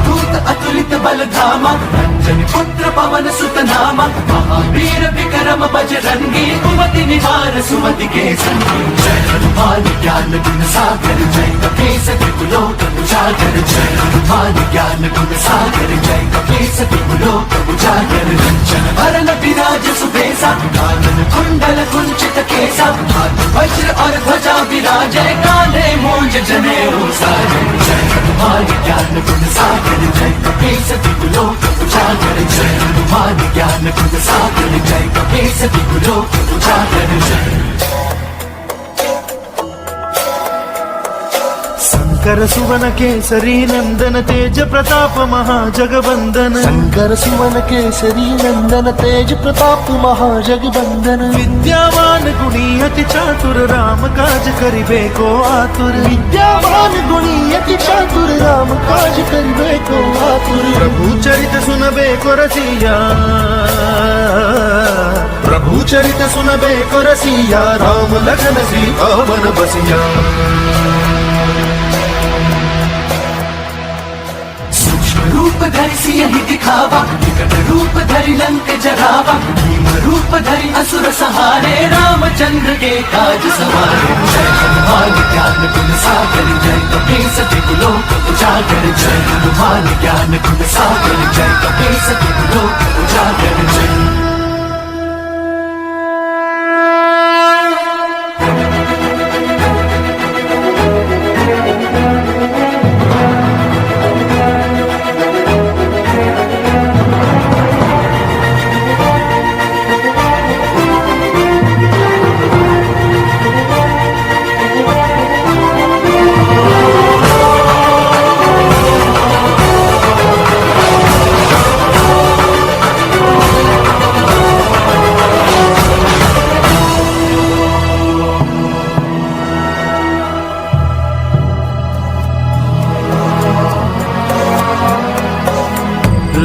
दूत अतुलित बल धामा अंजनी पुत्र पवन सुत नामा महावीर विक्रम बजरंगी कुमति निवार सुमति के संगी जय हनुमान ज्ञान गुण सागर जय कपीसति गुलोक उजागर जय हनुमान ज्ञान गुण सागर जय कपीसति गुलोक उजागर जन भरन विराज सुबेसा कुंडल कुंचित केसा हाथ वज्र और ध्वजा विराजे कांधे मूंज जनेऊ साजे जय हनुमान ज्ञान गुण सागर जय कपीसति गुलोक उजागर जय हनुमान ज्ञान गुण सागर जय कपीसति गुलोक उजागर जय शंकर सुवन केसरी नंदन तेज प्रताप महाजगबंदन शंकर सुवन केसरी नंदन तेज प्रताप महाजगबंदन विद्यावान गुणी अति चातुर राम काज करिबे को आतुर विद्यावान गुणी अति चातुर राम काज करिबे को आतुर प्रभु चरित सुनबे को रसिया प्रभु चरित सुनबे को रसिया राम लखन सीता वन बसिया रूप धरि सियहि दिखावा विकट रूप धरि लंक जरावा भीम रूप धरि असुर सहारे रामचंद्र के काज सवारे जय हनुमान ज्ञान गुण सागर जय कपीसति गुलोक उजागर जय हनुमान ज्ञान गुण सागर जय कपीसति गुलोक उजागर जय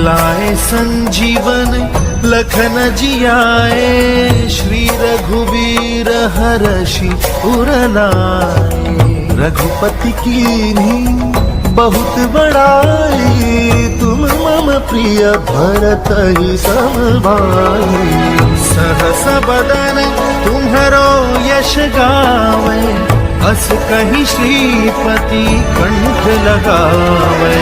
लाए संजीवन लखन जियाए श्री रघुवीर हरषि उर लाए रघुपति कीन्ही बहुत बड़ाई तुम मम प्रिय भरत ही सम भाई सहस बदन तुम्हरो यश गावे अस कहीं श्रीपति कंठ लगावे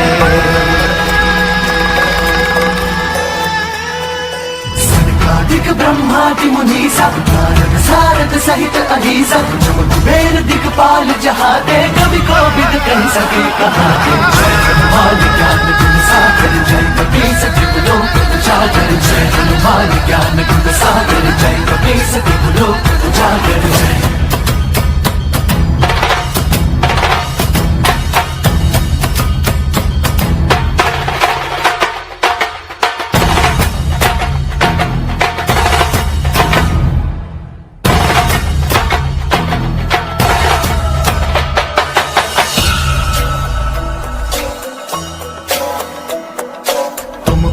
दिक ब्रह्मादि मुनीसा नारद सारद सहित अहिसा कुबेर दिक्पाल जहाते कवि कोविद कह सके कहाते जय हनुमान ज्ञान गुण सागर जय कपीसति गुलोक उजागर जय हनुमान ज्ञान गुण सागर जय कपीसति गुलोक उजागर जय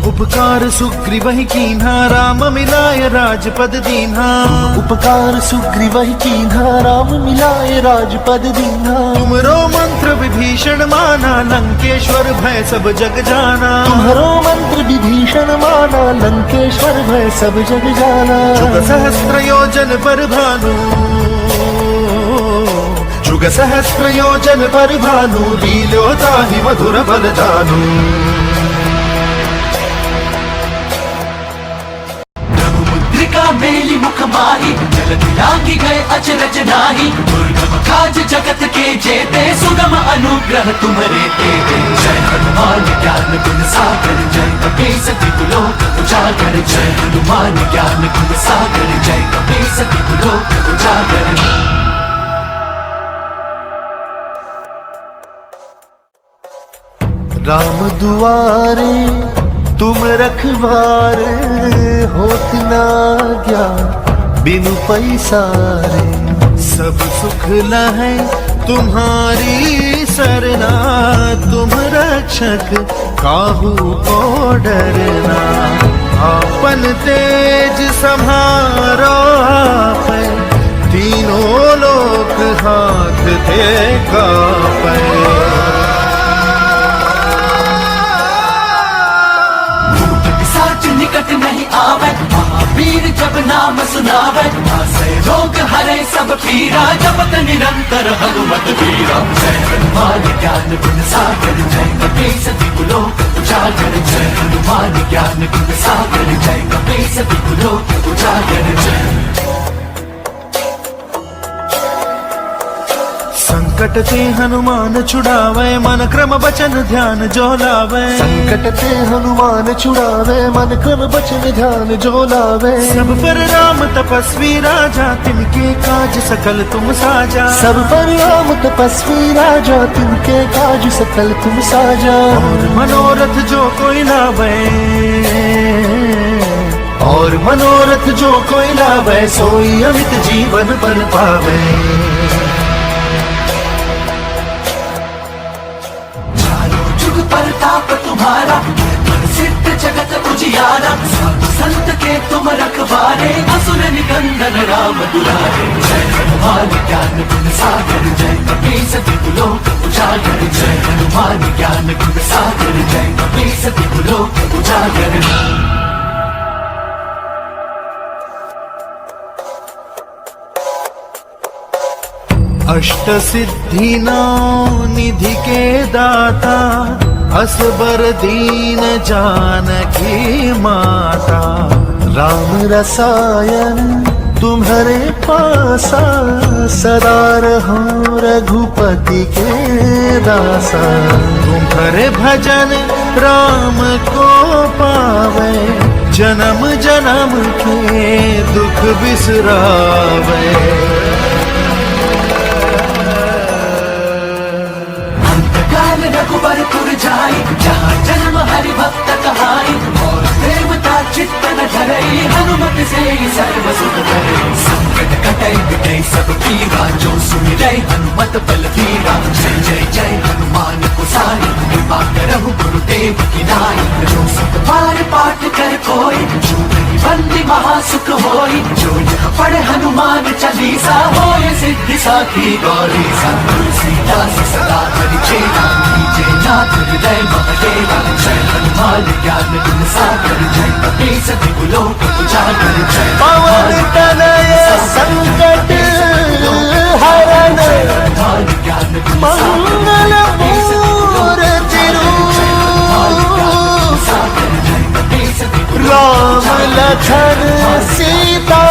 उपकार सुग्रीवहि कीन्हा राम मिलाय राजपद दीन्हा। उपकार सुग्रीवहि कीन्हा राम मिलाय राजपद दीन्हा। तुमरो मंत्र विभीषण माना लंकेश्वर भय सब जग जाना। तुम्हारो मंत्र विभीषण माना लंकेश्वर भय सब जग जाना। जुग सहस्त्र योजन पर भानु, जुग सहस्त्र योजन पर भानु, लील्यो ताहि मधुर बल जानु। मेली मुख माही जल दिलांगी गए अचरज नाही। दुर्गम काज जगत के जेते सुगम अनुग्रह तुम्हारे तेते। जय हनुमान ज्ञान गुण सागर जय कपीस तिहु लोक उजागर। जय हनुमान ज्ञान गुण सागर जय कपीस तिहु लोक उजागर। राम दुआरे तुम रखवारे, होत न ज्ञान बिनु पैसारे। सब सुख लहै तुम्हारी सरना, तुम रक्षक काहू को डरना। आपन तेज सम्हारो आपै, तीनों लोक हाथ थे कापै। निकट नहीं आवे महावीर जब नाम सुनावे। नासै रोग हरे सब पीरा, जपत निरंतर हनुमत वीरा। जय हनुमान ज्ञान गुण सागर जय कपीस तिहु लोक उजागर। जय हनुमान ज्ञान गुण सागर जय कपीस तिहु लोक उजागर। संकट ते हनुमान छुड़ावे, मन क्रम बचन ध्यान जो लावे। संकट ते हनुमान छुड़ावे, मन क्रम बचन ध्यान जो लावे। सब पर राम तपस्वी राजा, तिनके काज सकल तुम साजा। सब पर राम तपस्वी राजा, तिनके काज सकल तुम साजा। और मनोरथ जो कोई लावे, और मनोरथ जो कोई लावे, सोई अमित जीवन बन पावे। प्रताप तुम्हारा सिद्ध जगत उजियारा। साधु संत के तुम रखवारे, असुर निकंदन राम दुलारे। जय हनुमान ज्ञान गुण सागर जय कपीस तिहु लोक उजागर। जय हनुमान ज्ञान गुण सागर जय कपीस तिहु लोक उजागर। अष्ट सिद्धि नौ निधि के दाता, असबर दीन जानकी माता। राम रसायन तुम्हारे पासा, सदा रहो रघुपति के दासा। तुम्हारे भजन राम को पावे, जन्म जन्म के दुख बिसरावे। रघुबर पुर जाई, जहाँ जन्म हरि भक्त कहाई। और देवता चित्त न धरई, हनुमत से सर्व सुख करई। संकट कटै मिटै सब पीरा, जो सुमिरै हनुमत बल धीरा। जय जय जय हनुमान गोसाई, कृपा करहु गुरुदेव की नाई। जो सत बार पाठ कर कोई, जो नहीं बंदी महासुख होई। जो यह पढ़े हनुमान चालीसा, होय सिद्धि साखी गौरीसा। तुलसीदास सदा हरि चेरा, जय नाथ हृदय महदेवा। जय हनुमान ज्ञान गुण सागर जय कपीस तिहु लोक उजागर। जय पवन तनय संकट हरण, मंगल मूर्ति रूप। राम लखन सीता